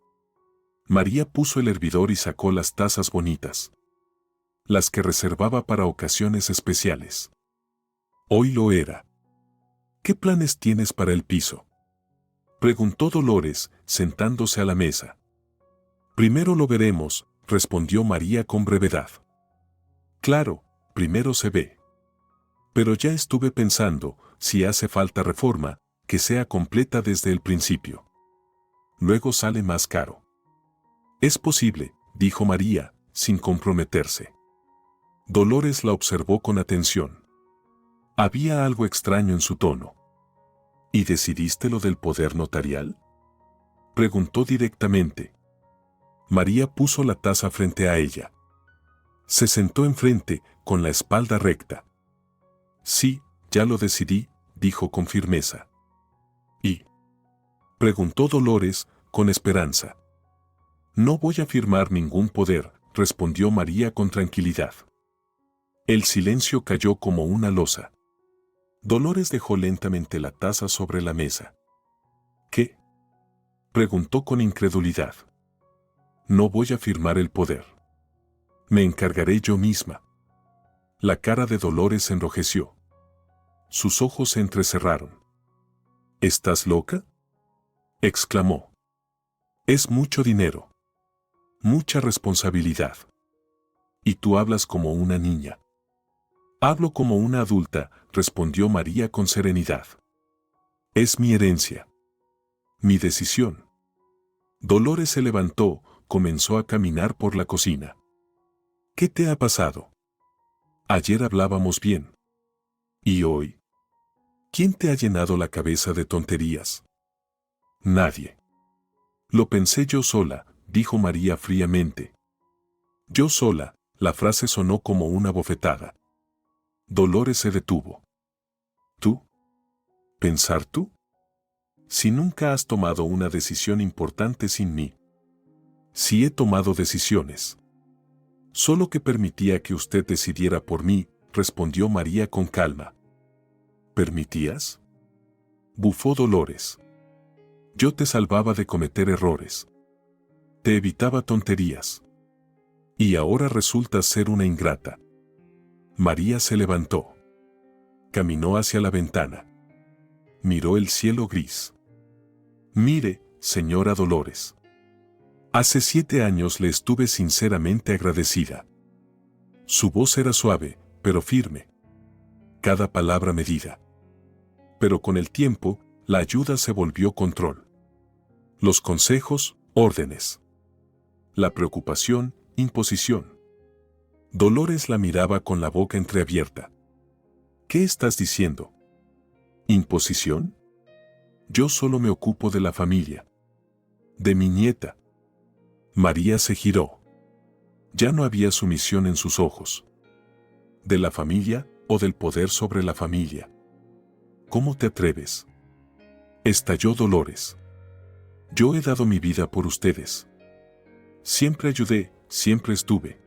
María puso el hervidor y sacó las tazas bonitas. Las que reservaba para ocasiones especiales. Hoy lo era. ¿Qué planes tienes para el piso? Preguntó Dolores, sentándose a la mesa. Primero lo veremos, respondió María con brevedad. Claro, primero se ve. Pero ya estuve pensando, si hace falta reforma, que sea completa desde el principio. Luego sale más caro. Es posible, dijo María, sin comprometerse. Dolores la observó con atención. Había algo extraño en su tono. ¿Y decidiste lo del poder notarial? Preguntó directamente. María puso la taza frente a ella. Se sentó enfrente, con la espalda recta. Sí, ya lo decidí, dijo con firmeza. ¿Y? Preguntó Dolores, con esperanza. No voy a firmar ningún poder, respondió María con tranquilidad. El silencio cayó como una losa. Dolores dejó lentamente la taza sobre la mesa. ¿Qué? Preguntó con incredulidad. No voy a firmar el poder. Me encargaré yo misma. La cara de Dolores se enrojeció. Sus ojos se entrecerraron. ¿Estás loca? Exclamó. Es mucho dinero. Mucha responsabilidad. Y tú hablas como una niña. Hablo como una adulta, respondió María con serenidad. Es mi herencia. Mi decisión. Dolores se levantó, comenzó a caminar por la cocina. ¿Qué te ha pasado? Ayer hablábamos bien. ¿Y hoy? ¿Quién te ha llenado la cabeza de tonterías? Nadie. Lo pensé yo sola, dijo María fríamente. Yo sola, la frase sonó como una bofetada. Dolores se detuvo. ¿Tú? ¿Pensar tú? Si nunca has tomado una decisión importante sin mí. Sí he tomado decisiones. Solo que permitía que usted decidiera por mí, respondió María con calma. ¿Permitías? Bufó Dolores. Yo te salvaba de cometer errores. Te evitaba tonterías. Y ahora resultas ser una ingrata. María se levantó. Caminó hacia la ventana. Miró el cielo gris. Mire, señora Dolores. Hace 7 años le estuve sinceramente agradecida. Su voz era suave, pero firme. Cada palabra medida. Pero con el tiempo, la ayuda se volvió control. Los consejos, órdenes. La preocupación, imposición. Dolores la miraba con la boca entreabierta. ¿Qué estás diciendo? ¿Imposición? Yo solo me ocupo de la familia. De mi nieta. María se giró. Ya no había sumisión en sus ojos. ¿De la familia o del poder sobre la familia? ¿Cómo te atreves? Estalló Dolores. Yo he dado mi vida por ustedes. Siempre ayudé, siempre estuve.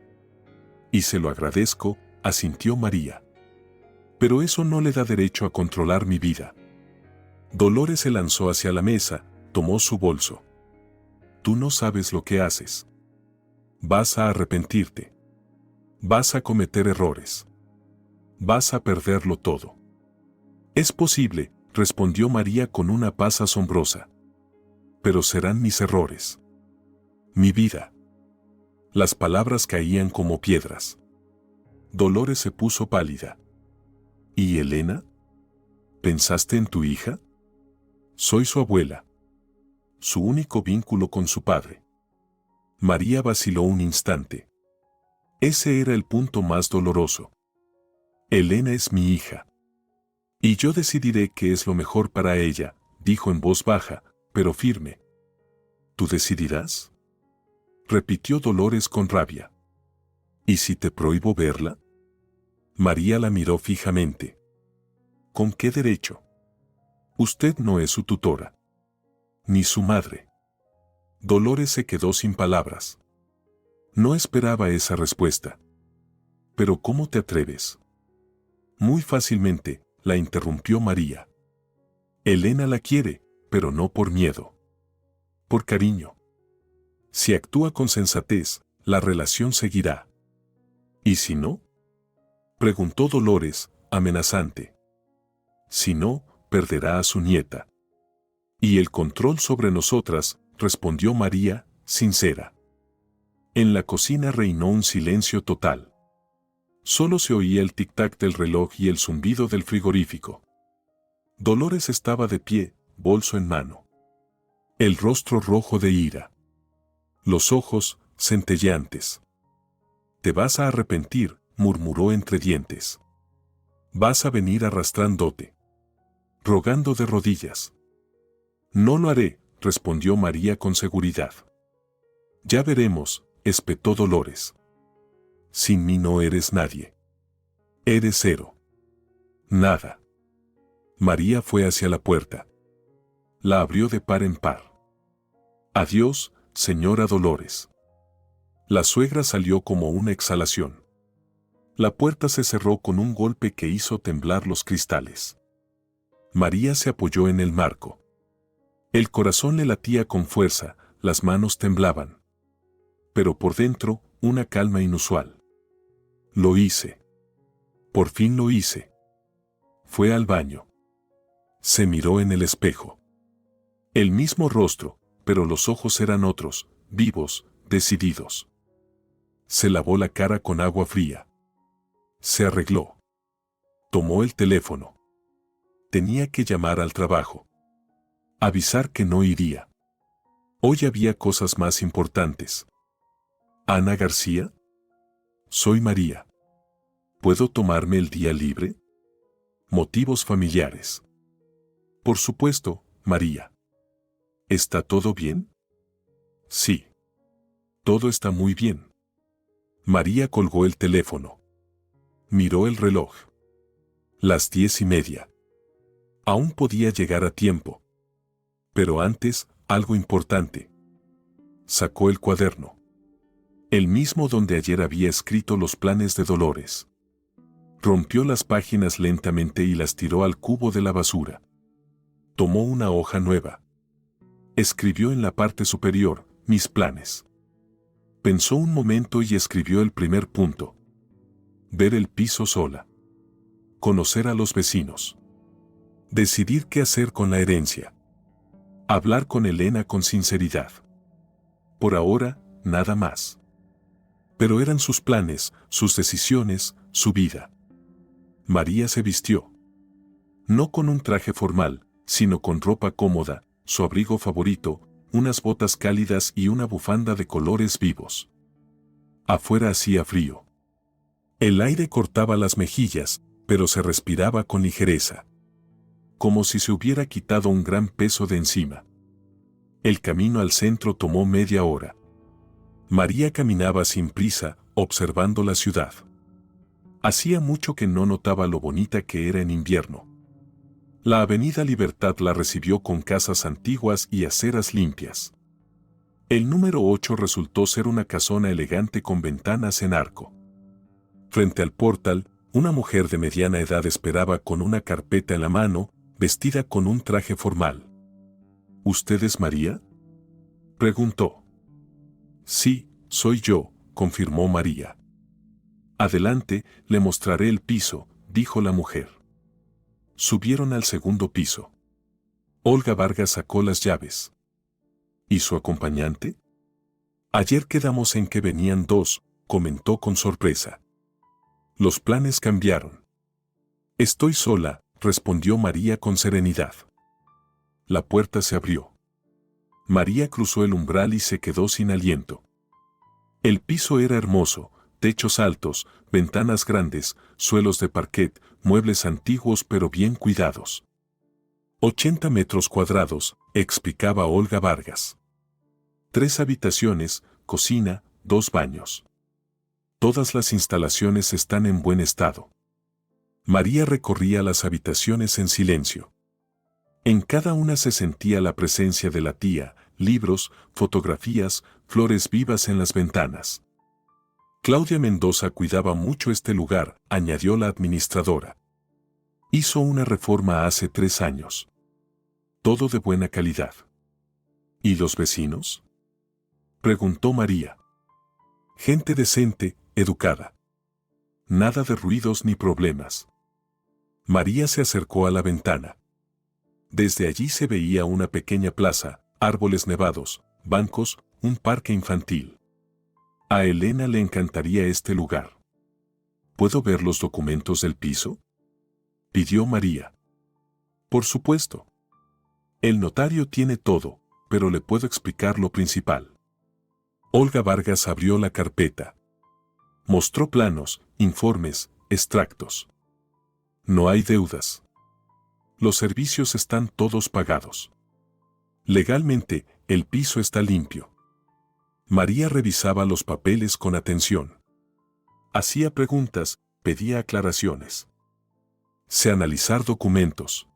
Y se lo agradezco, asintió María. Pero eso no le da derecho a controlar mi vida. Dolores se lanzó hacia la mesa, tomó su bolso. Tú no sabes lo que haces. Vas a arrepentirte. Vas a cometer errores. Vas a perderlo todo. Es posible, respondió María con una paz asombrosa. Pero serán mis errores. Mi vida. Las palabras caían como piedras. Dolores se puso pálida. ¿Y Elena? ¿Pensaste en tu hija? Soy su abuela. Su único vínculo con su padre. María vaciló un instante. Ese era el punto más doloroso. Elena es mi hija. Y yo decidiré qué es lo mejor para ella, dijo en voz baja, pero firme. ¿Tú decidirás? Repitió Dolores con rabia. ¿Y si te prohíbo verla? María la miró fijamente. ¿Con qué derecho? Usted no es su tutora. Ni su madre. Dolores se quedó sin palabras. No esperaba esa respuesta. ¿Pero cómo te atreves? Muy fácilmente, la interrumpió María. Elena la quiere, pero no por miedo. Por cariño. Si actúa con sensatez, la relación seguirá. ¿Y si no? Preguntó Dolores, amenazante. Si no, perderá a su nieta. Y el control sobre nosotras, respondió María, sincera. En la cocina reinó un silencio total. Solo se oía el tic-tac del reloj y el zumbido del frigorífico. Dolores estaba de pie, bolso en mano. El rostro rojo de ira. Los ojos, centelleantes. Te vas a arrepentir, murmuró entre dientes. Vas a venir arrastrándote. Rogando de rodillas. No lo haré, respondió María con seguridad. Ya veremos, espetó Dolores. Sin mí no eres nadie. Eres cero. Nada. María fue hacia la puerta. La abrió de par en par. Adiós, señora Dolores. La suegra salió como una exhalación. La puerta se cerró con un golpe que hizo temblar los cristales. María se apoyó en el marco. El corazón le latía con fuerza, las manos temblaban. Pero por dentro, una calma inusual. Lo hice. Por fin lo hice. Fue al baño. Se miró en el espejo. El mismo rostro, pero los ojos eran otros, vivos, decididos. Se lavó la cara con agua fría. Se arregló. Tomó el teléfono. Tenía que llamar al trabajo. Avisar que no iría. Hoy había cosas más importantes. ¿Ana García? Soy María. ¿Puedo tomarme el día libre? Motivos familiares. Por supuesto, María. ¿Está todo bien? Sí. Todo está muy bien. María colgó el teléfono. Miró el reloj. Las 10:30. Aún podía llegar a tiempo. Pero antes, algo importante. Sacó el cuaderno. El mismo donde ayer había escrito los planes de Dolores. Rompió las páginas lentamente y las tiró al cubo de la basura. Tomó una hoja nueva. Escribió en la parte superior, mis planes. Pensó un momento y escribió el primer punto. Ver el piso sola. Conocer a los vecinos. Decidir qué hacer con la herencia. Hablar con Elena con sinceridad. Por ahora, nada más. Pero eran sus planes, sus decisiones, su vida. María se vistió. No con un traje formal, sino con ropa cómoda, su abrigo favorito, unas botas cálidas y una bufanda de colores vivos. Afuera hacía frío. El aire cortaba las mejillas, pero se respiraba con ligereza. Como si se hubiera quitado un gran peso de encima. El camino al centro tomó media hora. María caminaba sin prisa, observando la ciudad. Hacía mucho que no notaba lo bonita que era en invierno. La Avenida Libertad la recibió con casas antiguas y aceras limpias. El número 8 resultó ser una casona elegante con ventanas en arco. Frente al portal, una mujer de mediana edad esperaba con una carpeta en la mano, vestida con un traje formal. ¿Usted es María?, preguntó. Sí, soy yo, confirmó María. Adelante, le mostraré el piso, dijo la mujer. Subieron al segundo piso. Olga Vargas sacó las llaves. ¿Y su acompañante? Ayer quedamos en que venían dos, comentó con sorpresa. Los planes cambiaron. Estoy sola, respondió María con serenidad. la puerta se abrió. María cruzó el umbral y se quedó sin aliento. El piso era hermoso, techos altos, ventanas grandes, suelos de parquet, muebles antiguos pero bien cuidados. 80 metros cuadrados, explicaba Olga Vargas. 3 habitaciones, cocina, 2 baños. Todas las instalaciones están en buen estado. María recorría las habitaciones en silencio. En cada una se sentía la presencia de la tía, libros, fotografías, flores vivas en las ventanas. Claudia Mendoza cuidaba mucho este lugar, añadió la administradora. Hizo una reforma hace 3 años. Todo de buena calidad. ¿Y los vecinos?, preguntó María. Gente decente, educada. Nada de ruidos ni problemas. María se acercó a la ventana. Desde allí se veía una pequeña plaza, árboles nevados, bancos, un parque infantil. A Elena le encantaría este lugar. ¿Puedo ver los documentos del piso?, pidió María. Por supuesto. El notario tiene todo, pero le puedo explicar lo principal. Olga Vargas abrió la carpeta. Mostró planos, informes, extractos. No hay deudas. Los servicios están todos pagados. Legalmente, el piso está limpio. María revisaba los papeles con atención. Hacía preguntas, pedía aclaraciones. Sé analizar documentos.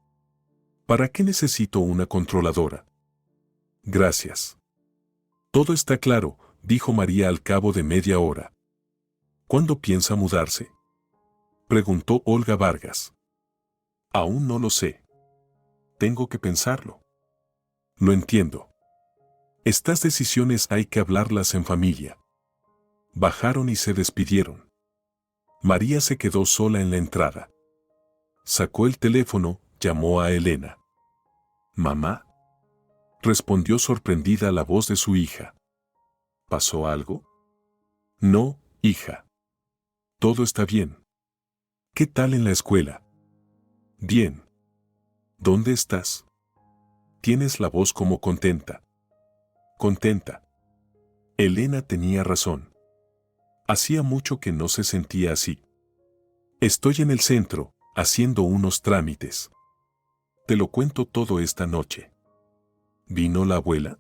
¿Para qué necesito una controladora? Gracias. Todo está claro, dijo María al cabo de media hora. ¿Cuándo piensa mudarse?, preguntó Olga Vargas. Aún no lo sé. Tengo que pensarlo. Lo entiendo. Estas decisiones hay que hablarlas en familia. Bajaron y se despidieron. María se quedó sola en la entrada. Sacó el teléfono, llamó a Elena. ¿Mamá?, respondió sorprendida la voz de su hija. ¿Pasó algo? No, hija. Todo está bien. ¿Qué tal en la escuela? Bien. ¿Dónde estás? Tienes la voz como contenta. Contenta. Elena tenía razón. Hacía mucho que no se sentía así. Estoy en el centro, haciendo unos trámites. Te lo cuento todo esta noche. ¿Vino la abuela?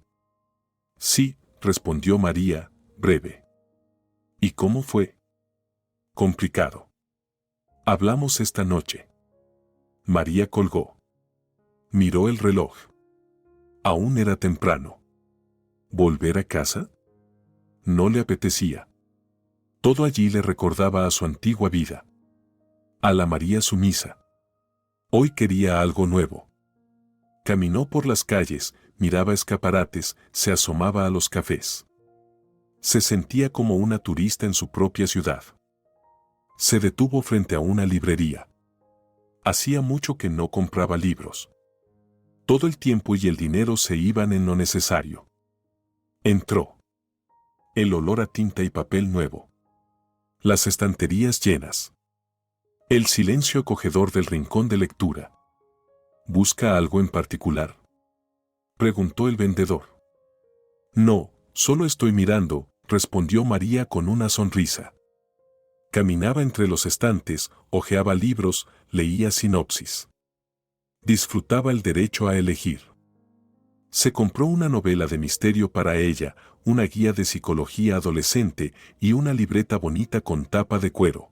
Sí, respondió María, breve. ¿Y cómo fue? Complicado. Hablamos esta noche. María colgó. Miró el reloj. Aún era temprano. ¿Volver a casa? No le apetecía. Todo allí le recordaba a su antigua vida. A la María sumisa. Hoy quería algo nuevo. Caminó por las calles, miraba escaparates, se asomaba a los cafés. Se sentía como una turista en su propia ciudad. Se detuvo frente a una librería. Hacía mucho que no compraba libros. Todo el tiempo y el dinero se iban en lo necesario. Entró. El olor a tinta y papel nuevo. Las estanterías llenas. El silencio acogedor del rincón de lectura. ¿Busca algo en particular?, preguntó el vendedor. No, solo estoy mirando, respondió María con una sonrisa. Caminaba entre los estantes, hojeaba libros, leía sinopsis. Disfrutaba el derecho a elegir. Se compró una novela de misterio para ella, una guía de psicología adolescente y una libreta bonita con tapa de cuero.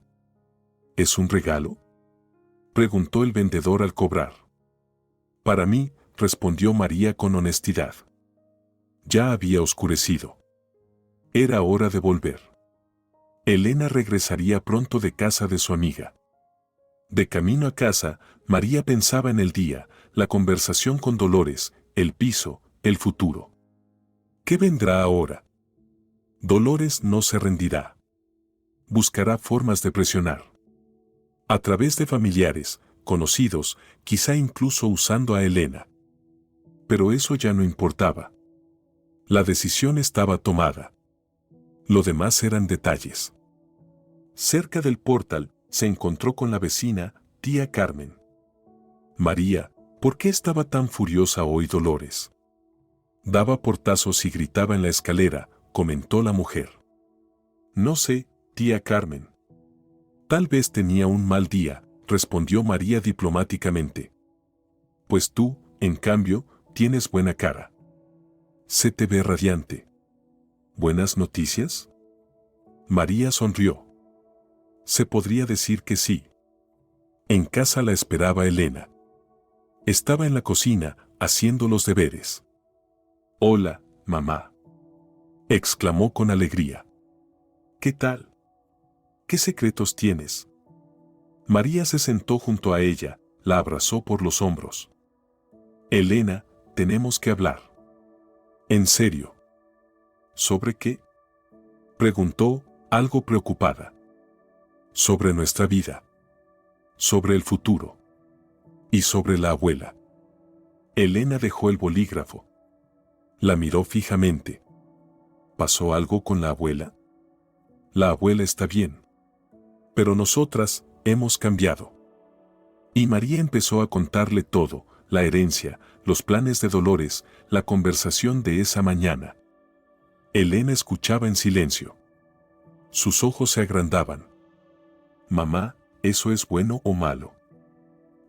¿Es un regalo?, preguntó el vendedor al cobrar. Para mí, respondió María con honestidad. Ya había oscurecido. Era hora de volver. Elena regresaría pronto de casa de su amiga. De camino a casa, María pensaba en el día, la conversación con Dolores, el piso, el futuro. ¿Qué vendrá ahora? Dolores no se rendirá. Buscará formas de presionar. A través de familiares, conocidos, quizá incluso usando a Elena. Pero eso ya no importaba. La decisión estaba tomada. Lo demás eran detalles. Cerca del portal, se encontró con la vecina, tía Carmen. María, ¿Por qué estaba tan furiosa hoy Dolores? Daba portazos y gritaba en la escalera, comentó la mujer. No sé, tía Carmen. Tal vez tenía un mal día, respondió María diplomáticamente. Pues tú, en cambio, tienes buena cara. Se te ve radiante. ¿Buenas noticias? María sonrió. Se podría decir que sí. En casa la esperaba Elena. Estaba en la cocina, haciendo los deberes. Hola, mamá. Exclamó con alegría. ¿Qué tal? ¿Qué secretos tienes? María se sentó junto a ella, la abrazó por los hombros. Elena, tenemos que hablar. ¿En serio? ¿Sobre qué? Preguntó, algo preocupada. Sobre nuestra vida. Sobre el futuro. Y sobre la abuela. Elena dejó el bolígrafo. La miró fijamente. ¿Pasó algo con la abuela? La abuela está bien. Pero nosotras hemos cambiado. Y María empezó a contarle todo, la herencia, los planes de Dolores, la conversación de esa mañana. Elena escuchaba en silencio. Sus ojos se agrandaban. Mamá, ¿eso es bueno o malo?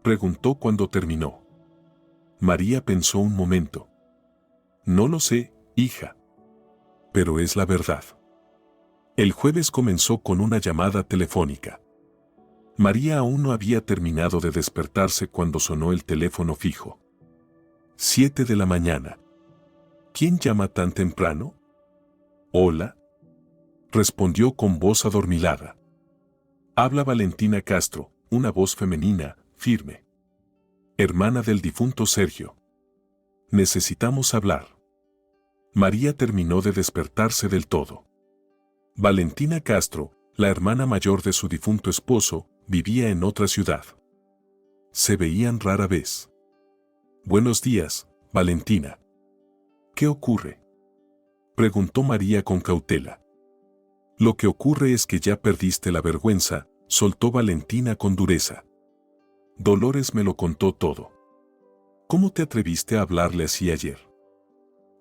Preguntó cuando terminó. María pensó un momento. No lo sé, hija. Pero es la verdad. El jueves comenzó con una llamada telefónica. María aún no había terminado de despertarse cuando sonó el teléfono fijo. 7 de la mañana. ¿Quién llama tan temprano? Hola. Respondió con voz adormilada. Habla Valentina Castro, una voz femenina, firme. Hermana del difunto Sergio. Necesitamos hablar. María terminó de despertarse del todo. Valentina Castro, la hermana mayor de su difunto esposo, vivía en otra ciudad. Se veían rara vez. Buenos días, Valentina. ¿Qué ocurre? Preguntó María con cautela. Lo que ocurre es que ya perdiste la vergüenza, soltó Valentina con dureza. Dolores me lo contó todo. ¿Cómo te atreviste a hablarle así ayer?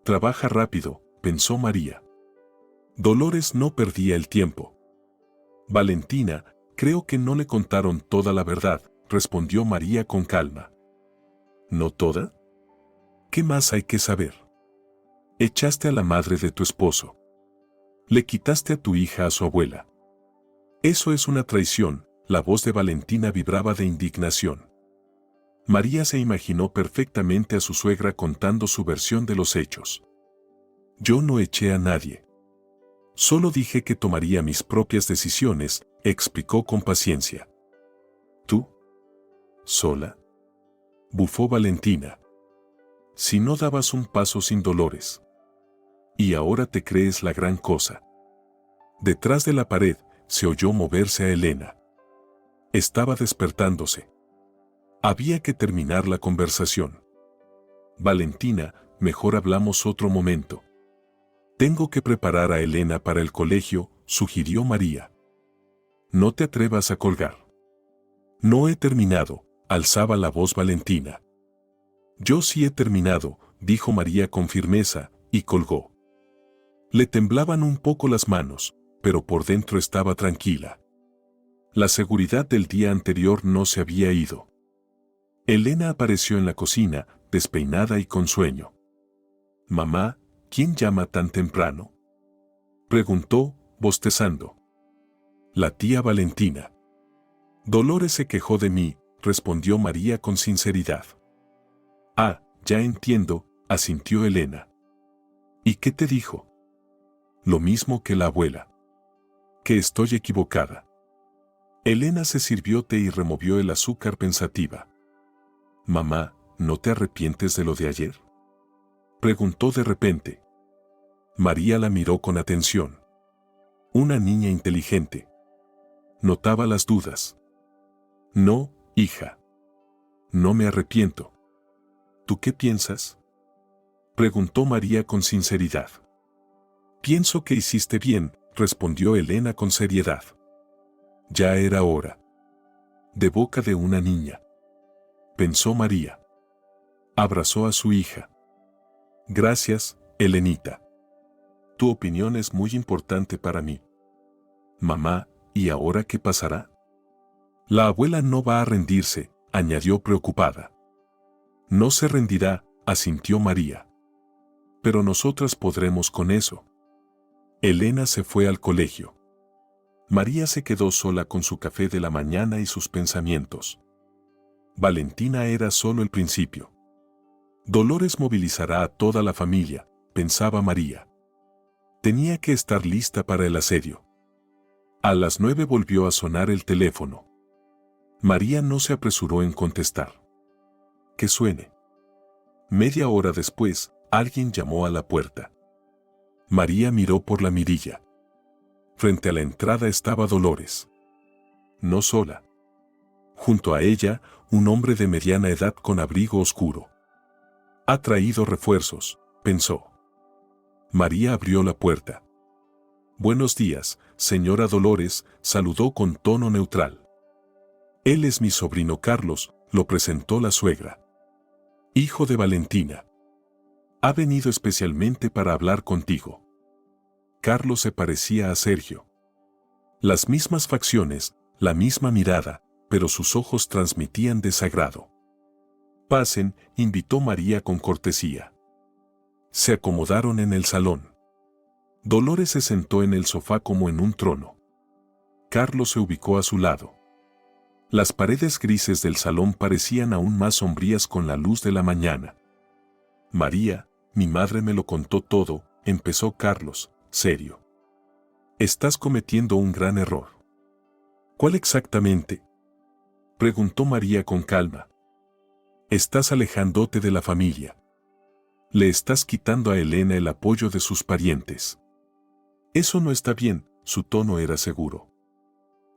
Trabaja rápido, pensó María. Dolores no perdía el tiempo. Valentina, creo que no le contaron toda la verdad, respondió María con calma. ¿No toda? ¿Qué más hay que saber? Echaste a la madre de tu esposo. Le quitaste a tu hija a su abuela. Eso es una traición, la voz de Valentina vibraba de indignación. María se imaginó perfectamente a su suegra contando su versión de los hechos. Yo no eché a nadie. Solo dije que tomaría mis propias decisiones, explicó con paciencia. ¿Tú? ¿Sola? Bufó Valentina. Si no dabas un paso sin Dolores. Y ahora te crees la gran cosa. Detrás de la pared, se oyó moverse a Elena. Estaba despertándose. Había que terminar la conversación. Valentina, mejor hablamos otro momento. Tengo que preparar a Elena para el colegio, sugirió María. No te atrevas a colgar. No he terminado, alzaba la voz Valentina. Yo sí he terminado, dijo María con firmeza, y colgó. Le temblaban un poco las manos, pero por dentro estaba tranquila. La seguridad del día anterior no se había ido. Elena apareció en la cocina, despeinada y con sueño. Mamá, ¿quién llama tan temprano? Preguntó, bostezando. La tía Valentina. Dolores se quejó de mí, respondió María con sinceridad. Ah, ya entiendo, asintió Elena. ¿Y qué te dijo? Lo mismo que la abuela. Que estoy equivocada. Elena se sirvió té y removió el azúcar pensativa. Mamá, ¿no te arrepientes de lo de ayer? Preguntó de repente. María la miró con atención. Una niña inteligente. Notaba las dudas. No, hija. No me arrepiento. ¿Tú qué piensas? Preguntó María con sinceridad. Pienso que hiciste bien, respondió Elena con seriedad. Ya era hora. De boca de una niña. Pensó María. Abrazó a su hija. Gracias, Helenita. Tu opinión es muy importante para mí. Mamá, ¿y ahora qué pasará? La abuela no va a rendirse, añadió preocupada. No se rendirá, asintió María. Pero nosotras podremos con eso. Elena se fue al colegio. María se quedó sola con su café de la mañana y sus pensamientos. Valentina era solo el principio. Dolores movilizará a toda la familia, pensaba María. Tenía que estar lista para el asedio. A las 9 volvió a sonar el teléfono. María no se apresuró en contestar. Que suene. Media hora después, alguien llamó a la puerta. María miró por la mirilla. Frente a la entrada estaba Dolores. No sola. Junto a ella, un hombre de mediana edad con abrigo oscuro. Ha traído refuerzos, pensó. María abrió la puerta. Buenos días, señora Dolores, saludó con tono neutral. Él es mi sobrino Carlos, lo presentó la suegra. Hijo de Valentina. Ha venido especialmente para hablar contigo. Carlos se parecía a Sergio. Las mismas facciones, la misma mirada, pero sus ojos transmitían desagrado. Pasen, invitó María con cortesía. Se acomodaron en el salón. Dolores se sentó en el sofá como en un trono. Carlos se ubicó a su lado. Las paredes grises del salón parecían aún más sombrías con la luz de la mañana. María, mi madre me lo contó todo, empezó Carlos, serio. Estás cometiendo un gran error. ¿Cuál exactamente? Preguntó María con calma. Estás alejándote de la familia. Le estás quitando a Elena el apoyo de sus parientes. Eso no está bien, su tono era seguro.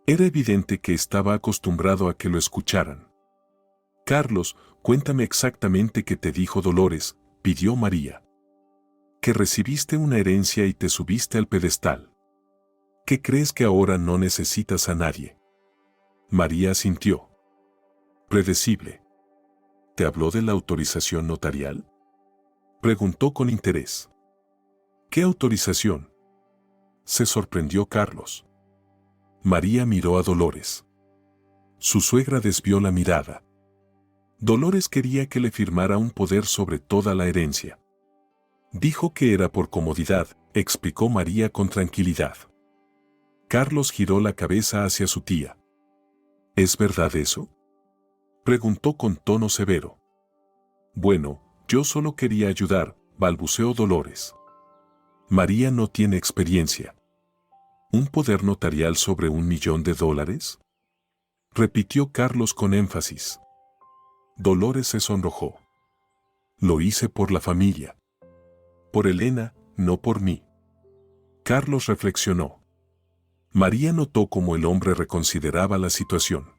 Era evidente que estaba acostumbrado a que lo escucharan. Carlos, cuéntame exactamente qué te dijo Dolores, pidió María. Que recibiste una herencia y te subiste al pedestal. ¿Qué crees que ahora no necesitas a nadie? María asintió. Predecible. ¿Te habló de la autorización notarial? Preguntó con interés. ¿Qué autorización? Se sorprendió Carlos. María miró a Dolores. Su suegra desvió la mirada. Dolores quería que le firmara un poder sobre toda la herencia. Dijo que era por comodidad, explicó María con tranquilidad. Carlos giró la cabeza hacia su tía. ¿Es verdad eso? Preguntó con tono severo. Bueno, yo solo quería ayudar, balbuceó Dolores. María no tiene experiencia. ¿Un poder notarial sobre $1 millón? Repitió Carlos con énfasis. Dolores se sonrojó. Lo hice por la familia. Por Elena, no por mí. Carlos reflexionó. María notó cómo el hombre reconsideraba la situación.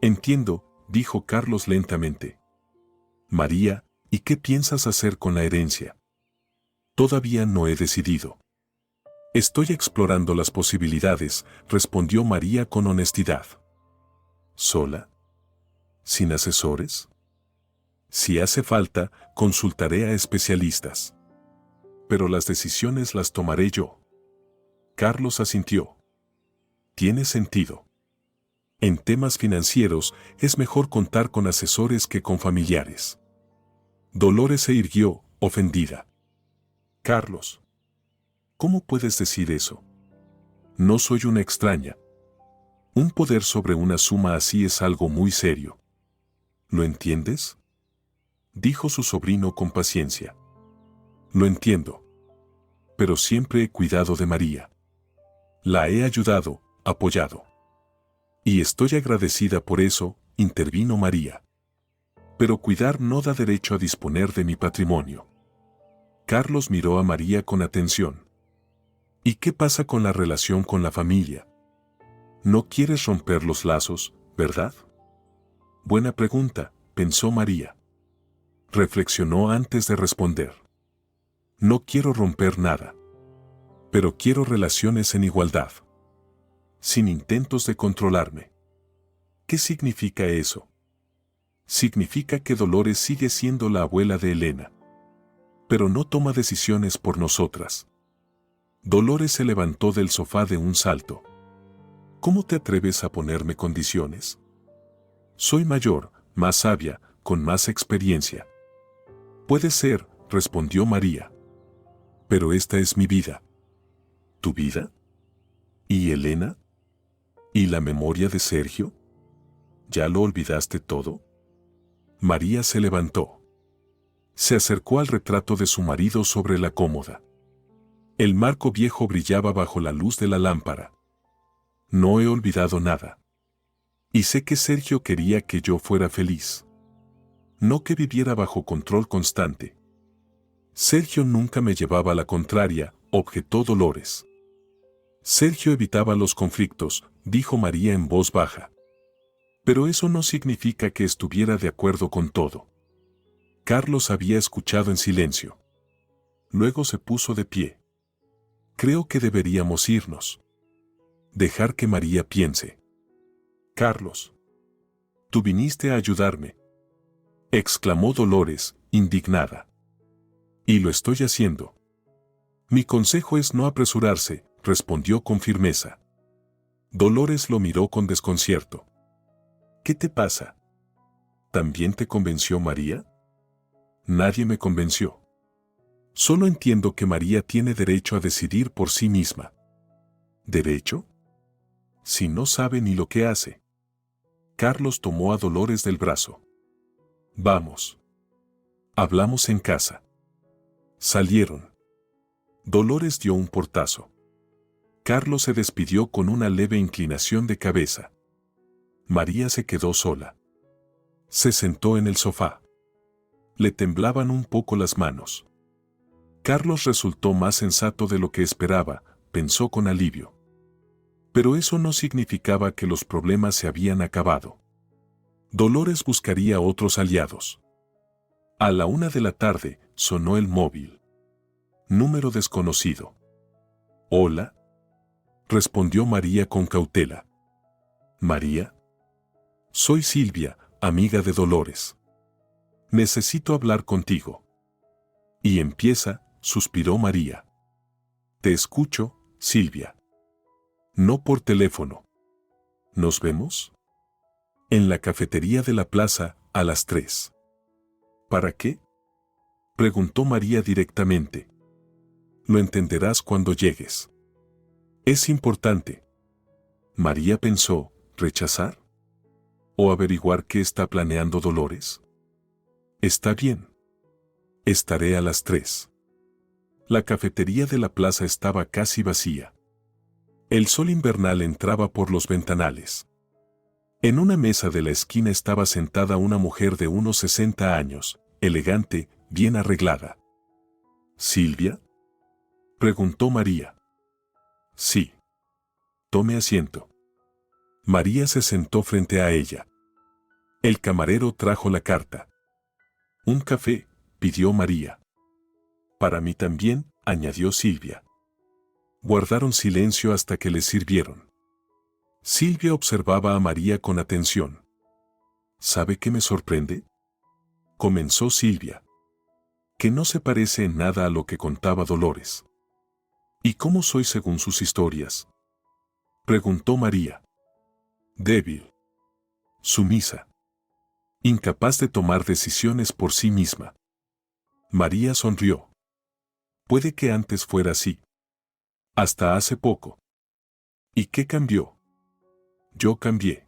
Entiendo, dijo Carlos lentamente. María, ¿y qué piensas hacer con la herencia? Todavía no he decidido. Estoy explorando las posibilidades, respondió María con honestidad. ¿Sola? ¿Sin asesores? Si hace falta, consultaré a especialistas. Pero las decisiones las tomaré yo. Carlos asintió. Tiene sentido. En temas financieros es mejor contar con asesores que con familiares. Dolores se irguió, ofendida. Carlos, ¿cómo puedes decir eso? No soy una extraña. Un poder sobre una suma así es algo muy serio. ¿Lo entiendes? Dijo su sobrino con paciencia. Lo entiendo. Pero siempre he cuidado de María. La he ayudado, apoyado. Y estoy agradecida por eso, intervino María. Pero cuidar no da derecho a disponer de mi patrimonio. Carlos miró a María con atención. ¿Y qué pasa con la relación con la familia? No quieres romper los lazos, ¿verdad? Buena pregunta, pensó María. Reflexionó antes de responder. No quiero romper nada. Pero quiero relaciones en igualdad. Sin intentos de controlarme. ¿Qué significa eso? significa que Dolores sigue siendo la abuela de Elena. Pero no toma decisiones por nosotras. Dolores se levantó del sofá de un salto. ¿Cómo te atreves a ponerme condiciones? Soy mayor, más sabia, con más experiencia. Puede ser, respondió María. Pero esta es mi vida. ¿Tu vida? ¿Y Elena? ¿Y la memoria de Sergio? ¿Ya lo olvidaste todo? María se levantó. Se acercó al retrato de su marido sobre la cómoda. El marco viejo brillaba bajo la luz de la lámpara. No he olvidado nada. Y sé que Sergio quería que yo fuera feliz. No que viviera bajo control constante. Sergio nunca me llevaba la contraria, objetó Dolores. Sergio evitaba los conflictos, dijo María en voz baja. Pero eso no significa que estuviera de acuerdo con todo. Carlos había escuchado en silencio. Luego se puso de pie. Creo que deberíamos irnos. Dejar que María piense. Carlos. Tú viniste a ayudarme. Exclamó Dolores, indignada. Y lo estoy haciendo. Mi consejo es no apresurarse, respondió con firmeza. Dolores lo miró con desconcierto. ¿Qué te pasa? ¿También te convenció María? Nadie me convenció. Solo entiendo que María tiene derecho a decidir por sí misma. ¿Derecho? Si no sabe ni lo que hace. Carlos tomó a Dolores del brazo. Vamos. Hablamos en casa. Salieron. Dolores dio un portazo. Carlos se despidió con una leve inclinación de cabeza. María se quedó sola. Se sentó en el sofá. Le temblaban un poco las manos. Carlos resultó más sensato de lo que esperaba, pensó con alivio. Pero eso no significaba que los problemas se habían acabado. Dolores buscaría otros aliados. A la 1 de la tarde, sonó el móvil. Número desconocido. Hola. Respondió María con cautela. María. Soy Silvia, amiga de Dolores. Necesito hablar contigo. Y empieza, suspiró María. Te escucho, Silvia. No por teléfono. ¿Nos vemos? En la cafetería de la plaza, a las 3. ¿Para qué? Preguntó María directamente. Lo entenderás cuando llegues. Es importante. María pensó, ¿rechazar? ¿O averiguar qué está planeando Dolores? Está bien. Estaré a las 3. La cafetería de la plaza estaba casi vacía. El sol invernal entraba por los ventanales. En una mesa de la esquina estaba sentada una mujer de unos 60 años, elegante, bien arreglada. ¿Silvia? Preguntó María. Sí. Tome asiento. María se sentó frente a ella. El camarero trajo la carta. Un café, pidió María. Para mí también, añadió Silvia. Guardaron silencio hasta que les sirvieron. Silvia observaba a María con atención. ¿Sabe qué me sorprende? Comenzó Silvia. Que no se parece en nada a lo que contaba Dolores. ¿Y cómo soy según sus historias? Preguntó María. Débil. Sumisa. Incapaz de tomar decisiones por sí misma. María sonrió. Puede que antes fuera así. Hasta hace poco. ¿Y qué cambió? Yo cambié.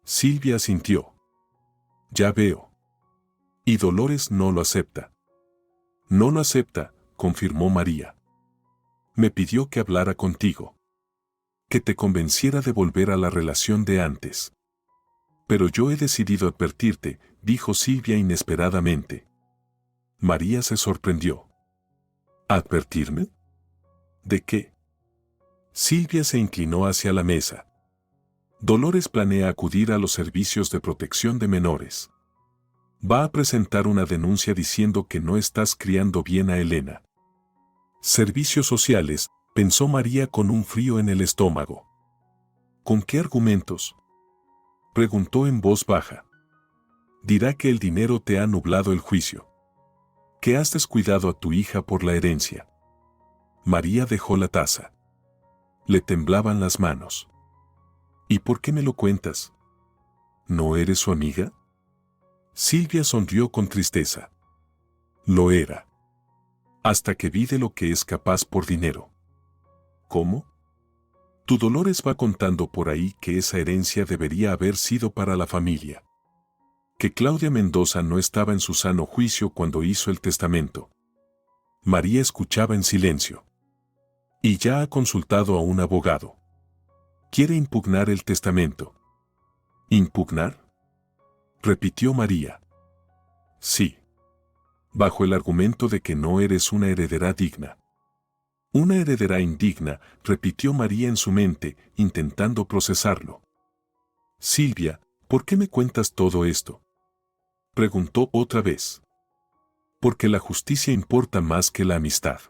Silvia asintió. Ya veo. Y Dolores no lo acepta. No lo acepta, confirmó María. Me pidió que hablara contigo. Que te convenciera de volver a la relación de antes. Pero yo he decidido advertirte, dijo Silvia inesperadamente. María se sorprendió. ¿Advertirme? ¿De qué? Silvia se inclinó hacia la mesa. Dolores planea acudir a los servicios de protección de menores. Va a presentar una denuncia diciendo que no estás criando bien a Elena. Servicios sociales, pensó María con un frío en el estómago. ¿Con qué argumentos? Preguntó en voz baja. Dirá que el dinero te ha nublado el juicio, que has descuidado a tu hija por la herencia. María dejó la taza. Le temblaban las manos. ¿Y por qué me lo cuentas? ¿No eres su amiga? Silvia sonrió con tristeza. Lo era. Hasta que vi de lo que es capaz por dinero. ¿Cómo? Tu Dolores va contando por ahí que esa herencia debería haber sido para la familia. Que Claudia Mendoza no estaba en su sano juicio cuando hizo el testamento. María escuchaba en silencio. Y ya ha consultado a un abogado. Quiere impugnar el testamento. ¿Impugnar? Repitió María. Sí. Bajo el argumento de que no eres una heredera digna. Una heredera indigna, repitió María en su mente, intentando procesarlo. Silvia, ¿por qué me cuentas todo esto? Preguntó otra vez. Porque la justicia importa más que la amistad.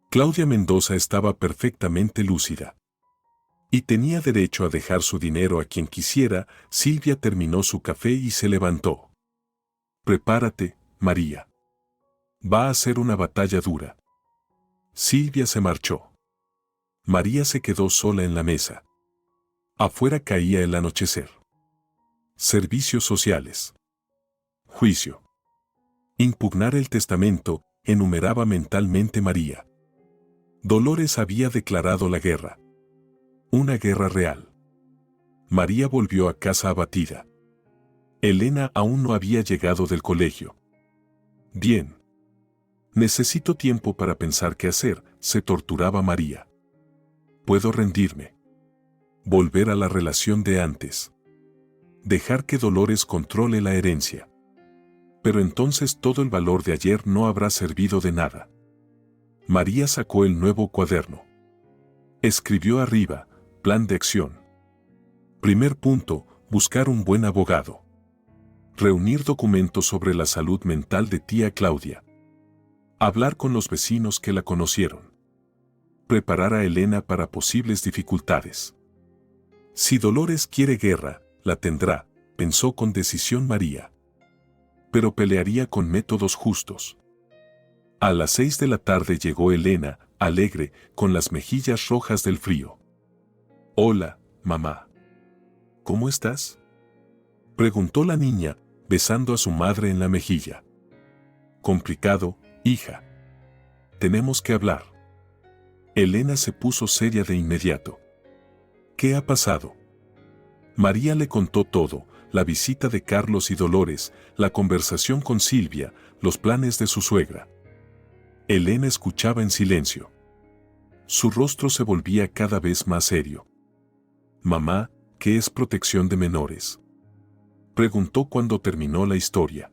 Claudia Mendoza estaba perfectamente lúcida. Y tenía derecho a dejar su dinero a quien quisiera. Silvia terminó su café y se levantó. Prepárate, María. Va a ser una batalla dura. Silvia se marchó. María se quedó sola en la mesa. Afuera caía el anochecer. Servicios sociales. Juicio. Impugnar el testamento, enumeraba mentalmente María. Dolores había declarado la guerra. Una guerra real. María volvió a casa abatida. Elena aún no había llegado del colegio. Bien. Necesito tiempo para pensar qué hacer, se torturaba María. Puedo rendirme. Volver a la relación de antes. Dejar que Dolores controle la herencia. Pero entonces todo el valor de ayer no habrá servido de nada. María sacó el nuevo cuaderno. Escribió arriba, plan de acción. Primer punto, buscar un buen abogado. Reunir documentos sobre la salud mental de tía Claudia. Hablar con los vecinos que la conocieron. Preparar a Elena para posibles dificultades. Si Dolores quiere guerra, la tendrá, pensó con decisión María. Pero pelearía con métodos justos. A las 6 de la tarde llegó Elena, alegre, con las mejillas rojas del frío. Hola, mamá. ¿Cómo estás? Preguntó la niña, besando a su madre en la mejilla. Complicado, hija. Tenemos que hablar. Elena se puso seria de inmediato. ¿Qué ha pasado? María le contó todo, la visita de Carlos y Dolores, la conversación con Silvia, los planes de su suegra. Elena escuchaba en silencio. Su rostro se volvía cada vez más serio. Mamá, ¿qué es protección de menores? Preguntó cuando terminó la historia.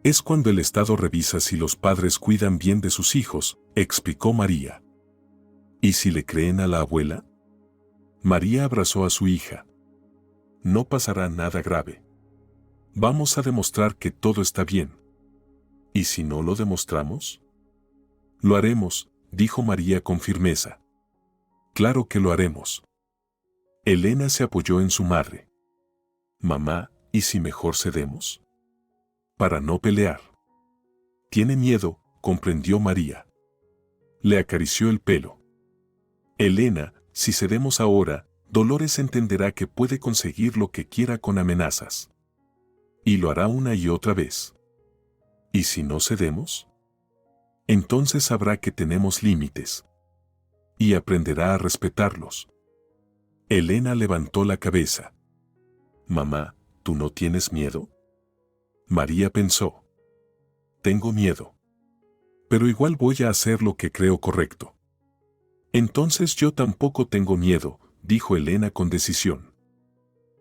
Es cuando el Estado revisa si los padres cuidan bien de sus hijos, explicó María. ¿Y si le creen a la abuela? María abrazó a su hija. No pasará nada grave. Vamos a demostrar que todo está bien. ¿Y si no lo demostramos? Lo haremos, dijo María con firmeza. Claro que lo haremos. Elena se apoyó en su madre. Mamá, ¿y si mejor cedemos? Para no pelear. Tiene miedo, comprendió María. Le acarició el pelo. Elena, si cedemos ahora, Dolores entenderá que puede conseguir lo que quiera con amenazas. Y lo hará una y otra vez. ¿Y si no cedemos? Entonces sabrá que tenemos límites. Y aprenderá a respetarlos. Elena levantó la cabeza. Mamá, ¿tú no tienes miedo? María pensó. Tengo miedo. Pero igual voy a hacer lo que creo correcto. Entonces yo tampoco tengo miedo, dijo Elena con decisión.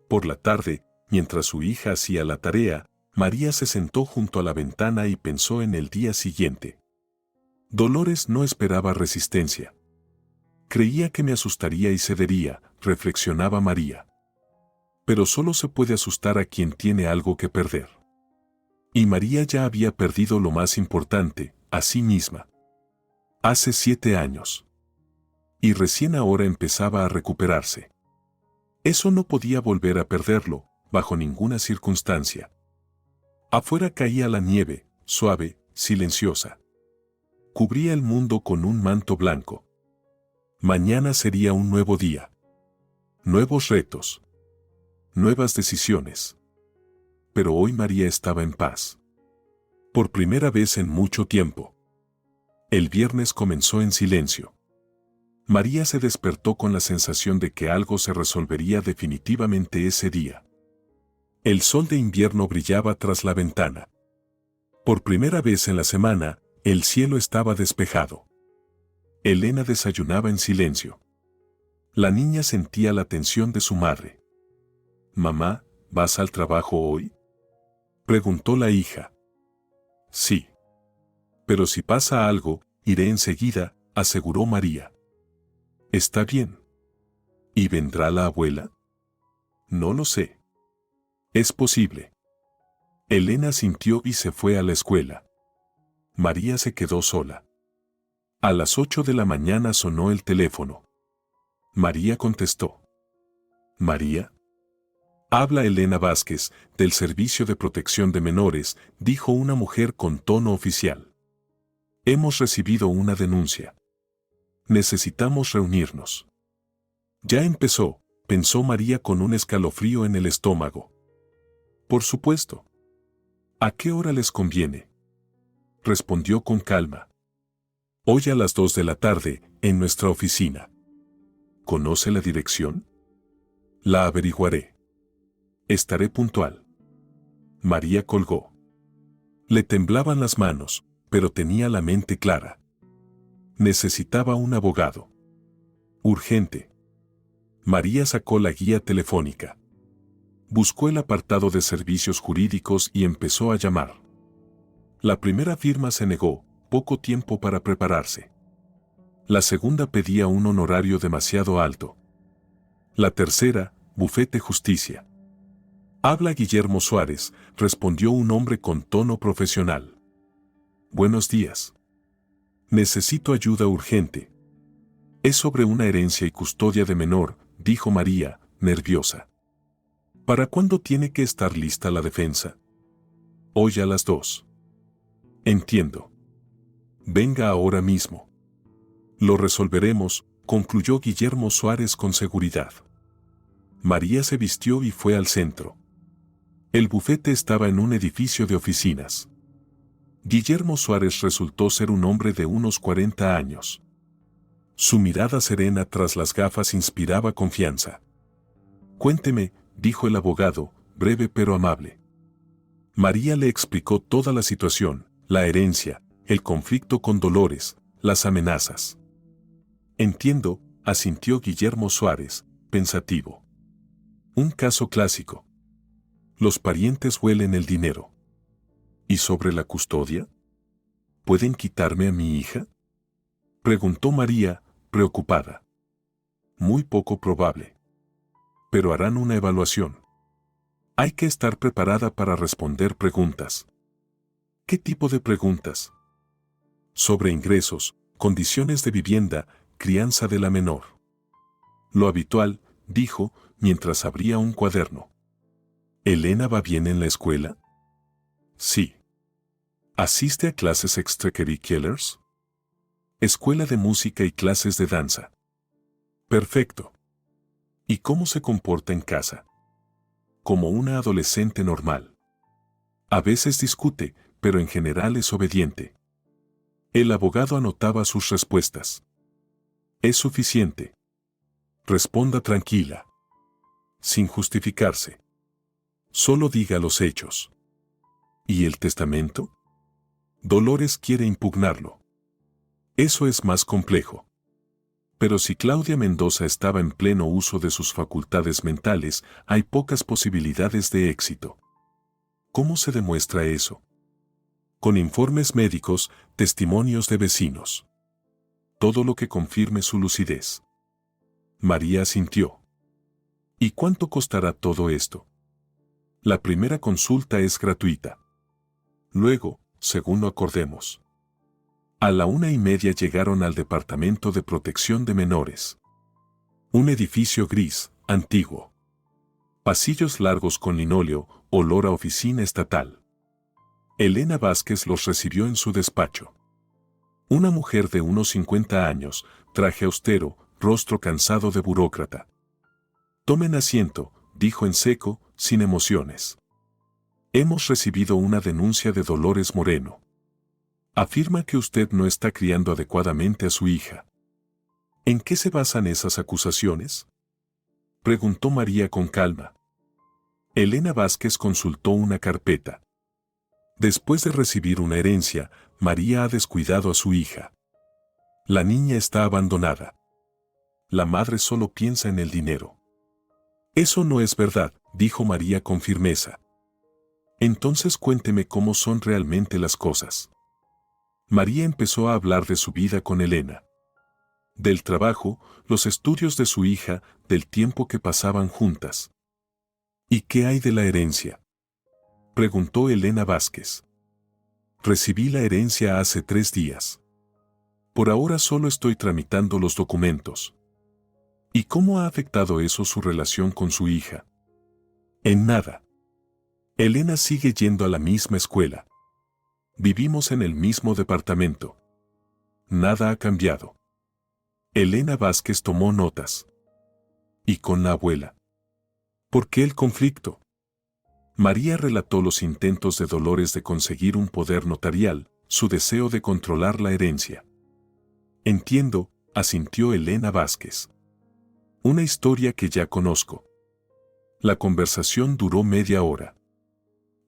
Por la tarde, mientras su hija hacía la tarea, María se sentó junto a la ventana y pensó en el día siguiente. Dolores no esperaba resistencia. Creía que me asustaría y cedería, reflexionaba María. Pero solo se puede asustar a quien tiene algo que perder. Y María ya había perdido lo más importante, a sí misma. Hace 7 años. Y recién ahora empezaba a recuperarse. Eso no podía volver a perderlo, bajo ninguna circunstancia. Afuera caía la nieve, suave, silenciosa. Cubría el mundo con un manto blanco. Mañana sería un nuevo día. Nuevos retos. Nuevas decisiones. Pero hoy María estaba en paz. Por primera vez en mucho tiempo. El viernes comenzó en silencio. María se despertó con la sensación de que algo se resolvería definitivamente ese día. El sol de invierno brillaba tras la ventana. Por primera vez en la semana, el cielo estaba despejado. Elena desayunaba en silencio. La niña sentía la tensión de su madre. «Mamá, ¿vas al trabajo hoy?», preguntó la hija. «Sí. Pero si pasa algo, iré enseguida», aseguró María. «Está bien. ¿Y vendrá la abuela?». «No lo sé. Es posible». Elena sintió y se fue a la escuela. María se quedó sola. A las 8 de la mañana sonó el teléfono. María contestó. «¿María?». «Habla Elena Vázquez, del Servicio de Protección de Menores», dijo una mujer con tono oficial. «Hemos recibido una denuncia. Necesitamos reunirnos». «Ya empezó», pensó María con un escalofrío en el estómago. «Por supuesto». «¿A qué hora les conviene?», respondió con calma. «Hoy a las 2 de la tarde, en nuestra oficina». «¿Conoce la dirección?». «La averiguaré. Estaré puntual». María colgó. Le temblaban las manos, pero tenía la mente clara. Necesitaba un abogado. Urgente. María sacó la guía telefónica. Buscó el apartado de servicios jurídicos y empezó a llamar. La primera firma se negó, poco tiempo para prepararse. La segunda pedía un honorario demasiado alto. La tercera, bufete justicia. «Habla Guillermo Suárez», respondió un hombre con tono profesional. «Buenos días. Necesito ayuda urgente». «Es sobre una herencia y custodia de menor», dijo María, nerviosa. «¿Para cuándo tiene que estar lista la defensa?». «Hoy a las 2». «Entiendo. Venga ahora mismo». «Lo resolveremos», concluyó Guillermo Suárez con seguridad. María se vistió y fue al centro. El bufete estaba en un edificio de oficinas. Guillermo Suárez resultó ser un hombre de unos 40 años. Su mirada serena tras las gafas inspiraba confianza. «Cuénteme», dijo el abogado, breve pero amable. María le explicó toda la situación, la herencia, el conflicto con Dolores, las amenazas. «Entiendo», asintió Guillermo Suárez, pensativo. «Un caso clásico. Los parientes huelen el dinero». «¿Y sobre la custodia? ¿Pueden quitarme a mi hija?», preguntó María, preocupada. «Muy poco probable. Pero harán una evaluación. Hay que estar preparada para responder preguntas». «¿Qué tipo de preguntas?». «Sobre ingresos, condiciones de vivienda, crianza de la menor». «Lo habitual», dijo, mientras abría un cuaderno. «¿Elena va bien en la escuela?». «Sí». «¿Asiste a clases extracurriculars?». «Escuela de música y clases de danza». «Perfecto». «¿Y cómo se comporta en casa?». «Como una adolescente normal. A veces discute, pero en general es obediente». El abogado anotaba sus respuestas. «Es suficiente. Responda tranquila. Sin justificarse. Solo diga los hechos». «¿Y el testamento?». «Dolores quiere impugnarlo». «Eso es más complejo». «Pero si Claudia Mendoza estaba en pleno uso de sus facultades mentales, hay pocas posibilidades de éxito». «¿Cómo se demuestra eso?». «Con informes médicos, testimonios de vecinos. Todo lo que confirme su lucidez». María asintió. «¿Y cuánto costará todo esto?». «La primera consulta es gratuita. Luego, según lo acordemos». A la 1:30 llegaron al Departamento de Protección de Menores. Un edificio gris, antiguo. Pasillos largos con linóleo, olor a oficina estatal. Elena Vázquez los recibió en su despacho. Una mujer de unos 50 años, traje austero, rostro cansado de burócrata. Tomen asiento, dijo en seco, sin emociones. Hemos recibido una denuncia de Dolores Moreno. Afirma que usted no está criando adecuadamente a su hija. ¿En qué se basan esas acusaciones?, preguntó María con calma. Elena Vázquez consultó una carpeta. Después de recibir una herencia, María ha descuidado a su hija. La niña está abandonada. La madre solo piensa en el dinero. Eso no es verdad, dijo María con firmeza. Entonces cuénteme cómo son realmente las cosas. María empezó a hablar de su vida con Elena. Del trabajo, los estudios de su hija, del tiempo que pasaban juntas. ¿Y qué hay de la herencia?, preguntó Elena Vázquez. Recibí la herencia hace 3 días. Por ahora solo estoy tramitando los documentos. ¿Y cómo ha afectado eso su relación con su hija? En nada. Elena sigue yendo a la misma escuela. Vivimos en el mismo departamento. Nada ha cambiado. Elena Vázquez tomó notas. ¿Y con la abuela? ¿Por qué el conflicto? María relató los intentos de Dolores de conseguir un poder notarial, su deseo de controlar la herencia. Entiendo, asintió Elena Vázquez. Una historia que ya conozco. La conversación duró media hora.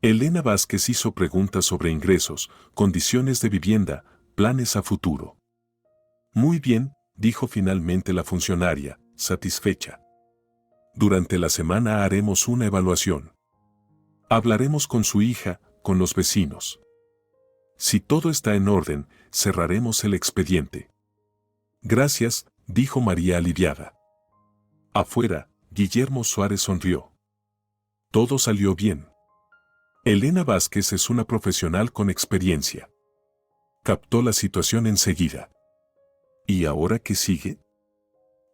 Elena Vázquez hizo preguntas sobre ingresos, condiciones de vivienda, planes a futuro. Muy bien, dijo finalmente la funcionaria, satisfecha. Durante la semana haremos una evaluación. Hablaremos con su hija, con los vecinos. Si todo está en orden, cerraremos el expediente. Gracias, dijo María aliviada. Afuera, Guillermo Suárez sonrió. Todo salió bien. Elena Vázquez es una profesional con experiencia. Captó la situación enseguida. ¿Y ahora qué sigue?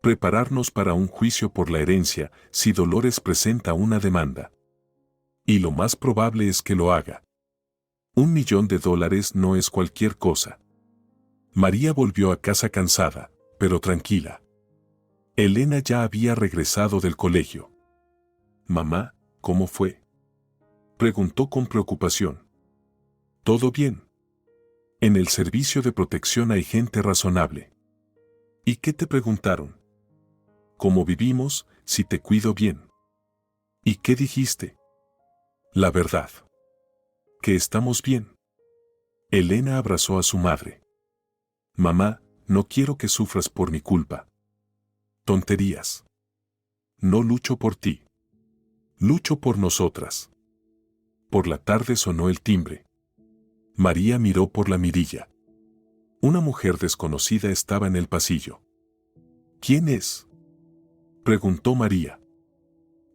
Prepararnos para un juicio por la herencia si Dolores presenta una demanda. Y lo más probable es que lo haga. $1 millón no es cualquier cosa. María volvió a casa cansada, pero tranquila. Elena ya había regresado del colegio. Mamá, ¿cómo fue?, preguntó con preocupación. Todo bien. En el servicio de protección hay gente razonable. ¿Y qué te preguntaron? ¿Cómo vivimos, si te cuido bien? ¿Y qué dijiste? La verdad. Que estamos bien. Elena abrazó a su madre. Mamá, no quiero que sufras por mi culpa. Tonterías. No lucho por ti. Lucho por nosotras. Por la tarde sonó el timbre. María miró por la mirilla. Una mujer desconocida estaba en el pasillo. ¿Quién es?, preguntó María.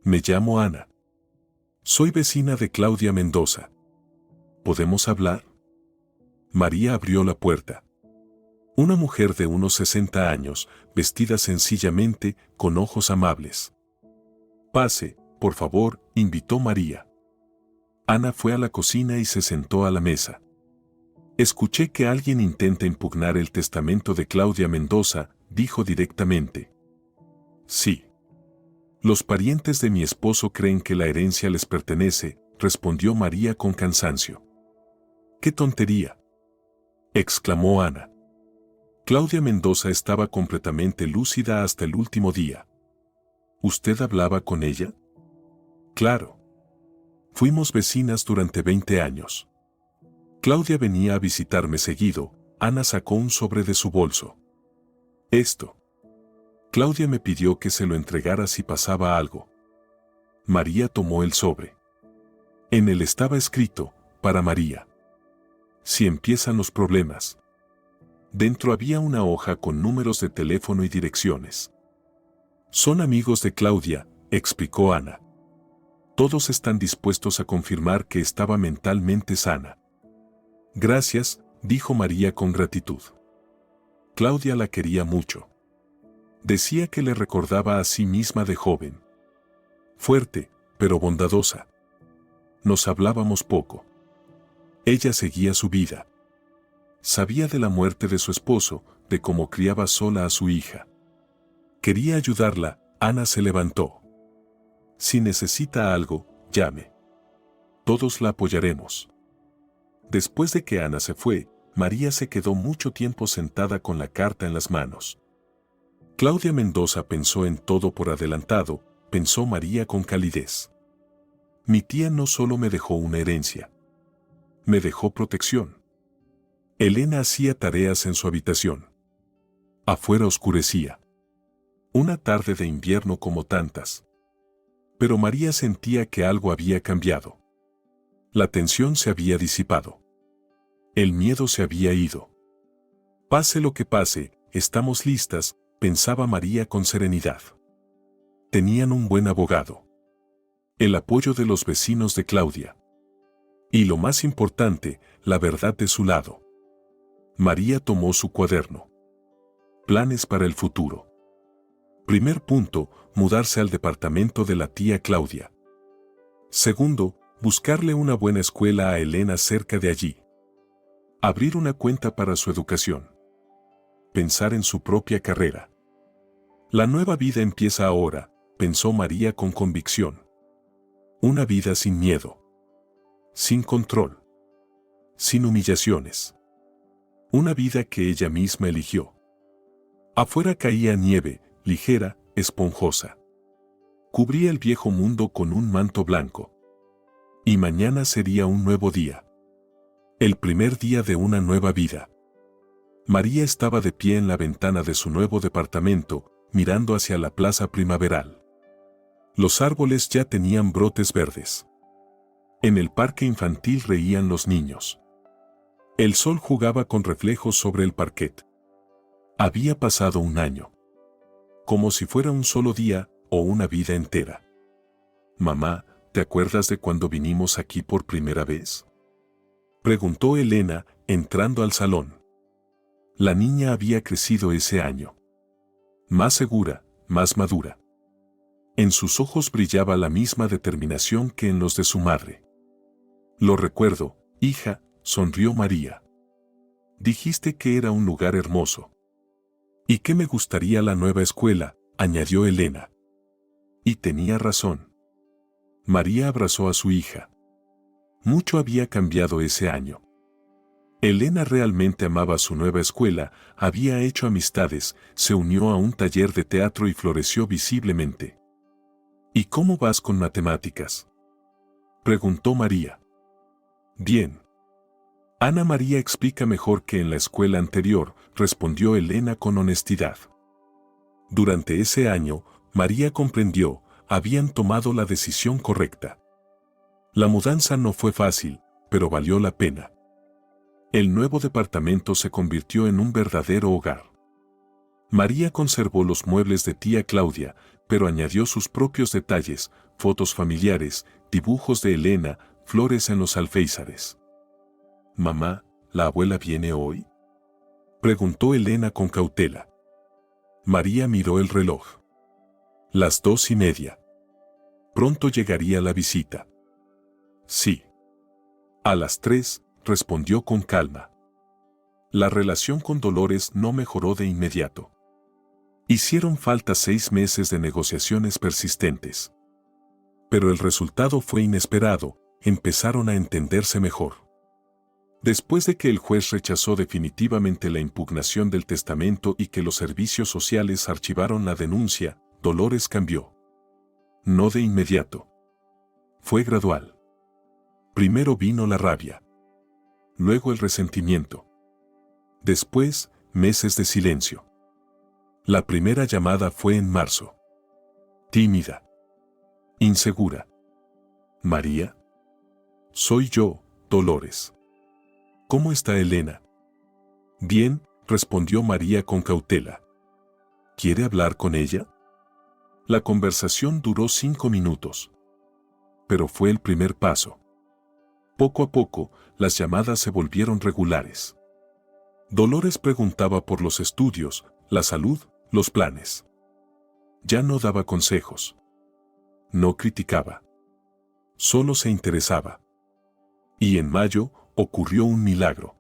Me llamo Ana. Soy vecina de Claudia Mendoza. ¿Podemos hablar? María abrió la puerta. Una mujer de unos 60 años, vestida sencillamente, con ojos amables. Pase, por favor, invitó María. Ana fue a la cocina y se sentó a la mesa. Escuché que alguien intenta impugnar el testamento de Claudia Mendoza, dijo directamente. Sí. Los parientes de mi esposo creen que la herencia les pertenece, respondió María con cansancio. ¡Qué tontería!, exclamó Ana. Claudia Mendoza estaba completamente lúcida hasta el último día. ¿Usted hablaba con ella? Claro. Fuimos vecinas durante 20 años. Claudia venía a visitarme seguido. Ana sacó un sobre de su bolso. Esto. Claudia me pidió que se lo entregara si pasaba algo. María tomó el sobre. En él estaba escrito, para María. Si empiezan los problemas. Dentro había una hoja con números de teléfono y direcciones. Son amigos de Claudia, explicó Ana. Todos están dispuestos a confirmar que estaba mentalmente sana. Gracias, dijo María con gratitud. Claudia la quería mucho. Decía que le recordaba a sí misma de joven. Fuerte, pero bondadosa. Nos hablábamos poco. Ella seguía su vida. Sabía de la muerte de su esposo, de cómo criaba sola a su hija. Quería ayudarla. Ana se levantó. Si necesita algo, llame. Todos la apoyaremos. Después de que Ana se fue, María se quedó mucho tiempo sentada con la carta en las manos. Claudia Mendoza pensó en todo por adelantado, pensó María con calidez. Mi tía no solo me dejó una herencia, me dejó protección. Elena hacía tareas en su habitación. Afuera oscurecía. Una tarde de invierno como tantas. Pero María sentía que algo había cambiado. La tensión se había disipado. El miedo se había ido. Pase lo que pase, estamos listas, pensaba María con serenidad. Tenían un buen abogado. El apoyo de los vecinos de Claudia. Y lo más importante, la verdad de su lado. María tomó su cuaderno. Planes para el futuro. Primer punto, mudarse al departamento de la tía Claudia. Segundo, buscarle una buena escuela a Elena cerca de allí. Abrir una cuenta para su educación. Pensar en su propia carrera. La nueva vida empieza ahora, pensó María con convicción. Una vida sin miedo. Sin control. Sin humillaciones. Una vida que ella misma eligió. Afuera caía nieve, ligera, esponjosa. Cubría el viejo mundo con un manto blanco. Y mañana sería un nuevo día. El primer día de una nueva vida. María estaba de pie en la ventana de su nuevo departamento, mirando hacia la plaza primaveral. Los árboles ya tenían brotes verdes. En el parque infantil reían los niños. El sol jugaba con reflejos sobre el parquet. Había pasado un año. Como si fuera un solo día o una vida entera. Mamá, ¿te acuerdas de cuando vinimos aquí por primera vez? Preguntó Elena, entrando al salón. La niña había crecido ese año. Más segura, más madura. En sus ojos brillaba la misma determinación que en los de su madre. Lo recuerdo, hija, sonrió María. Dijiste que era un lugar hermoso. Y que me gustaría la nueva escuela, añadió Elena. Y tenía razón. María abrazó a su hija. Mucho había cambiado ese año. Elena realmente amaba su nueva escuela, había hecho amistades, se unió a un taller de teatro y floreció visiblemente. ¿Y cómo vas con matemáticas?, preguntó María. Bien. Ana María explica mejor que en la escuela anterior, respondió Elena con honestidad. Durante ese año, María comprendió, habían tomado la decisión correcta. La mudanza no fue fácil, pero valió la pena. El nuevo departamento se convirtió en un verdadero hogar. María conservó los muebles de tía Claudia, pero añadió sus propios detalles, fotos familiares, dibujos de Elena, flores en los alféizares. «Mamá, ¿la abuela viene hoy?», preguntó Elena con cautela. María miró el reloj. Las 2:30. Pronto llegaría la visita. Sí. A las 3, respondió con calma. La relación con Dolores no mejoró de inmediato. Hicieron falta 6 meses de negociaciones persistentes. Pero el resultado fue inesperado, empezaron a entenderse mejor. Después de que el juez rechazó definitivamente la impugnación del testamento y que los servicios sociales archivaron la denuncia, Dolores cambió. No de inmediato. Fue gradual. Primero vino la rabia. Luego el resentimiento. Después, meses de silencio. La primera llamada fue en marzo. Tímida. Insegura. «María. Soy yo, Dolores. ¿Cómo está Elena?». «Bien», respondió María con cautela. «¿Quiere hablar con ella?». La conversación duró 5 minutos. Pero fue el primer paso. Poco a poco, las llamadas se volvieron regulares. Dolores preguntaba por los estudios, la salud, los planes. Ya no daba consejos. No criticaba. Solo se interesaba. Y en mayo, ocurrió un milagro.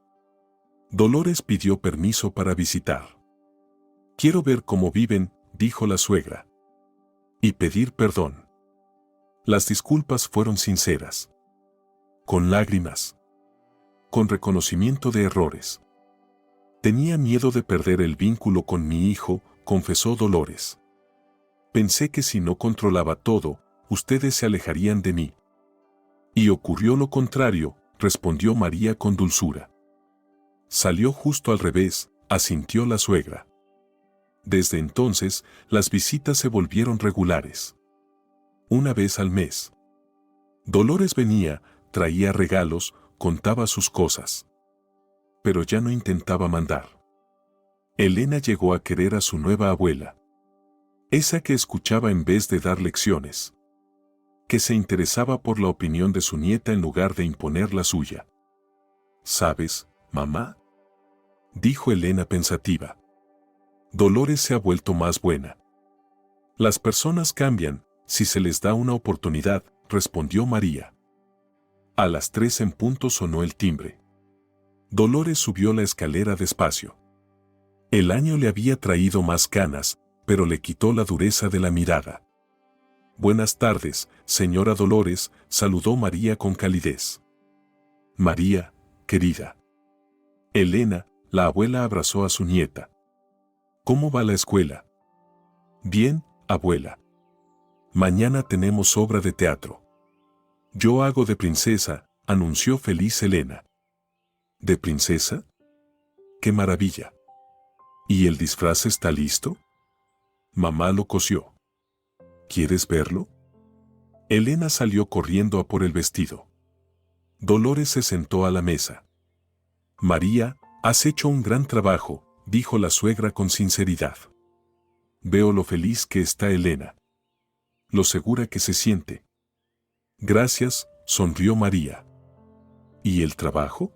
Dolores pidió permiso para visitar. Quiero ver cómo viven, dijo la suegra. Y pedir perdón. Las disculpas fueron sinceras. Con lágrimas. Con reconocimiento de errores. Tenía miedo de perder el vínculo con mi hijo, confesó Dolores. Pensé que si no controlaba todo, ustedes se alejarían de mí. Y ocurrió lo contrario, respondió María con dulzura. Salió justo al revés, asintió la suegra. Desde entonces, las visitas se volvieron regulares. Una vez al mes. Dolores venía, traía regalos, contaba sus cosas. Pero ya no intentaba mandar. Elena llegó a querer a su nueva abuela. Esa que escuchaba en vez de dar lecciones. Que se interesaba por la opinión de su nieta en lugar de imponer la suya. ¿Sabes, mamá?, dijo Elena pensativa. Dolores se ha vuelto más buena. Las personas cambian, si se les da una oportunidad, respondió María. A las 3 en punto sonó el timbre. Dolores subió la escalera despacio. El año le había traído más canas, pero le quitó la dureza de la mirada. Buenas tardes, señora Dolores, saludó María con calidez. María, querida. Elena, la abuela abrazó a su nieta. ¿Cómo va la escuela? Bien, abuela. Mañana tenemos obra de teatro. Yo hago de princesa, anunció feliz Elena. ¿De princesa? ¡Qué maravilla! ¿Y el disfraz está listo? Mamá lo cosió. ¿Quieres verlo? Elena salió corriendo a por el vestido. Dolores se sentó a la mesa. María, has hecho un gran trabajo, dijo la suegra con sinceridad. Veo lo feliz que está Elena. Lo segura que se siente. Gracias, sonrió María. ¿Y el trabajo?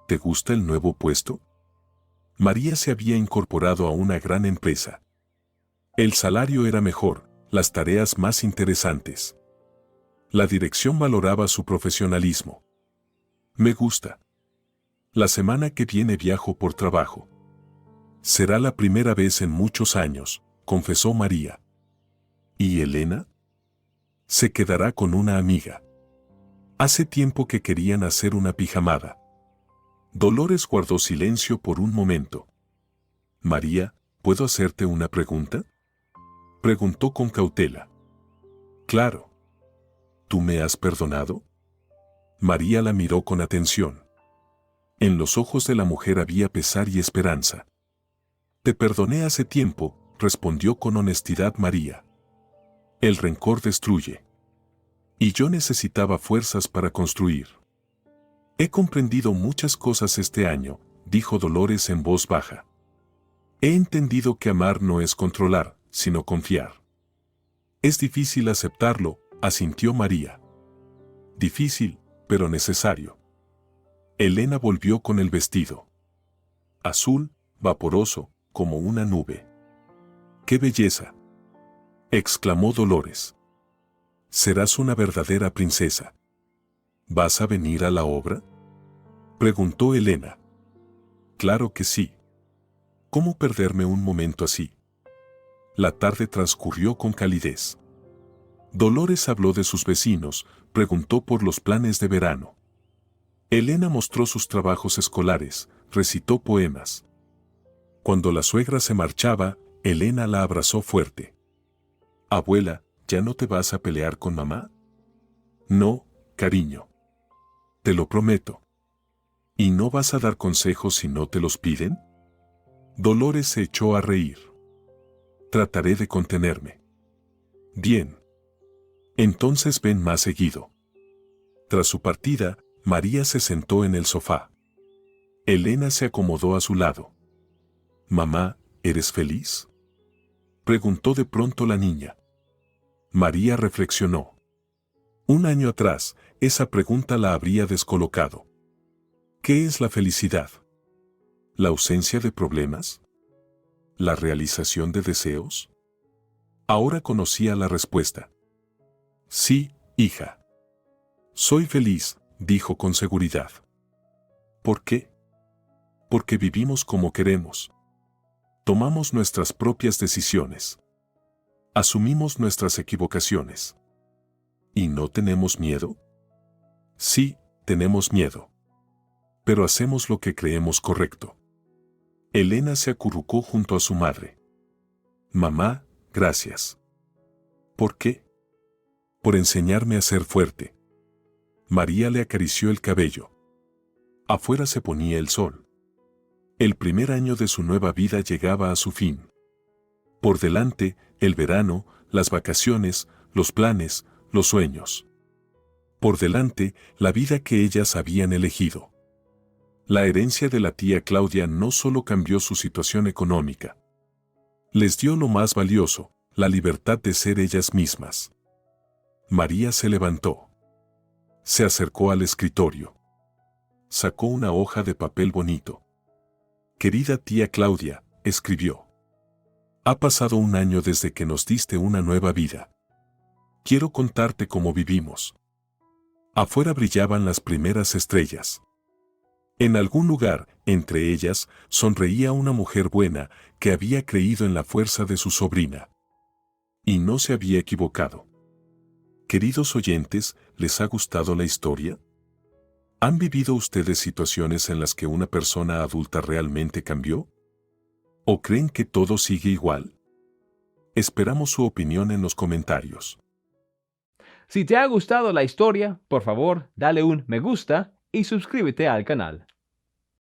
¿Te gusta el nuevo puesto? María se había incorporado a una gran empresa. El salario era mejor, las tareas más interesantes. La dirección valoraba su profesionalismo. Me gusta. La semana que viene viajo por trabajo. Será la primera vez en muchos años, confesó María. ¿Y Elena? Se quedará con una amiga. Hace tiempo que querían hacer una pijamada. Dolores guardó silencio por un momento. María, ¿puedo hacerte una pregunta?, preguntó con cautela. Claro. ¿Tú me has perdonado? María la miró con atención. En los ojos de la mujer había pesar y esperanza. Te perdoné hace tiempo, respondió con honestidad María. El rencor destruye. Y yo necesitaba fuerzas para construir. He comprendido muchas cosas este año, dijo Dolores en voz baja. He entendido que amar no es controlar, sino confiar. Es difícil aceptarlo, asintió María. Difícil, pero necesario. Elena volvió con el vestido. Azul, vaporoso, como una nube. ¡Qué belleza!, exclamó Dolores. Serás una verdadera princesa. ¿Vas a venir a la obra?, preguntó Elena. Claro que sí. ¿Cómo perderme un momento así? La tarde transcurrió con calidez. Dolores habló de sus vecinos, preguntó por los planes de verano. Elena mostró sus trabajos escolares, recitó poemas. Cuando la suegra se marchaba, Elena la abrazó fuerte. Abuela, ¿ya no te vas a pelear con mamá? No, cariño. Te lo prometo. ¿Y no vas a dar consejos si no te los piden? Dolores se echó a reír. Trataré de contenerme. Bien. Entonces ven más seguido. Tras su partida, María se sentó en el sofá. Elena se acomodó a su lado. Mamá, ¿eres feliz?, preguntó de pronto la niña. María reflexionó. Un año atrás, esa pregunta la habría descolocado. ¿Qué es la felicidad? ¿La ausencia de problemas? ¿La realización de deseos? Ahora conocía la respuesta. Sí, hija. Soy feliz, dijo con seguridad. ¿Por qué? Porque vivimos como queremos. Tomamos nuestras propias decisiones. Asumimos nuestras equivocaciones. ¿Y no tenemos miedo? Sí, tenemos miedo. Pero hacemos lo que creemos correcto. Elena se acurrucó junto a su madre. Mamá, gracias. ¿Por qué? Por enseñarme a ser fuerte. María le acarició el cabello. Afuera se ponía el sol. El primer año de su nueva vida llegaba a su fin. Por delante, el verano, las vacaciones, los planes, los sueños. Por delante, la vida que ellas habían elegido. La herencia de la tía Claudia no solo cambió su situación económica. Les dio lo más valioso, la libertad de ser ellas mismas. María se levantó. Se acercó al escritorio. Sacó una hoja de papel bonito. Querida tía Claudia, escribió. Ha pasado un año desde que nos diste una nueva vida. Quiero contarte cómo vivimos. Afuera brillaban las primeras estrellas. En algún lugar, entre ellas, sonreía una mujer buena que había creído en la fuerza de su sobrina. Y no se había equivocado. Queridos oyentes, ¿les ha gustado la historia? ¿Han vivido ustedes situaciones en las que una persona adulta realmente cambió? ¿O creen que todo sigue igual? Esperamos su opinión en los comentarios. Si te ha gustado la historia, por favor, dale un me gusta y suscríbete al canal.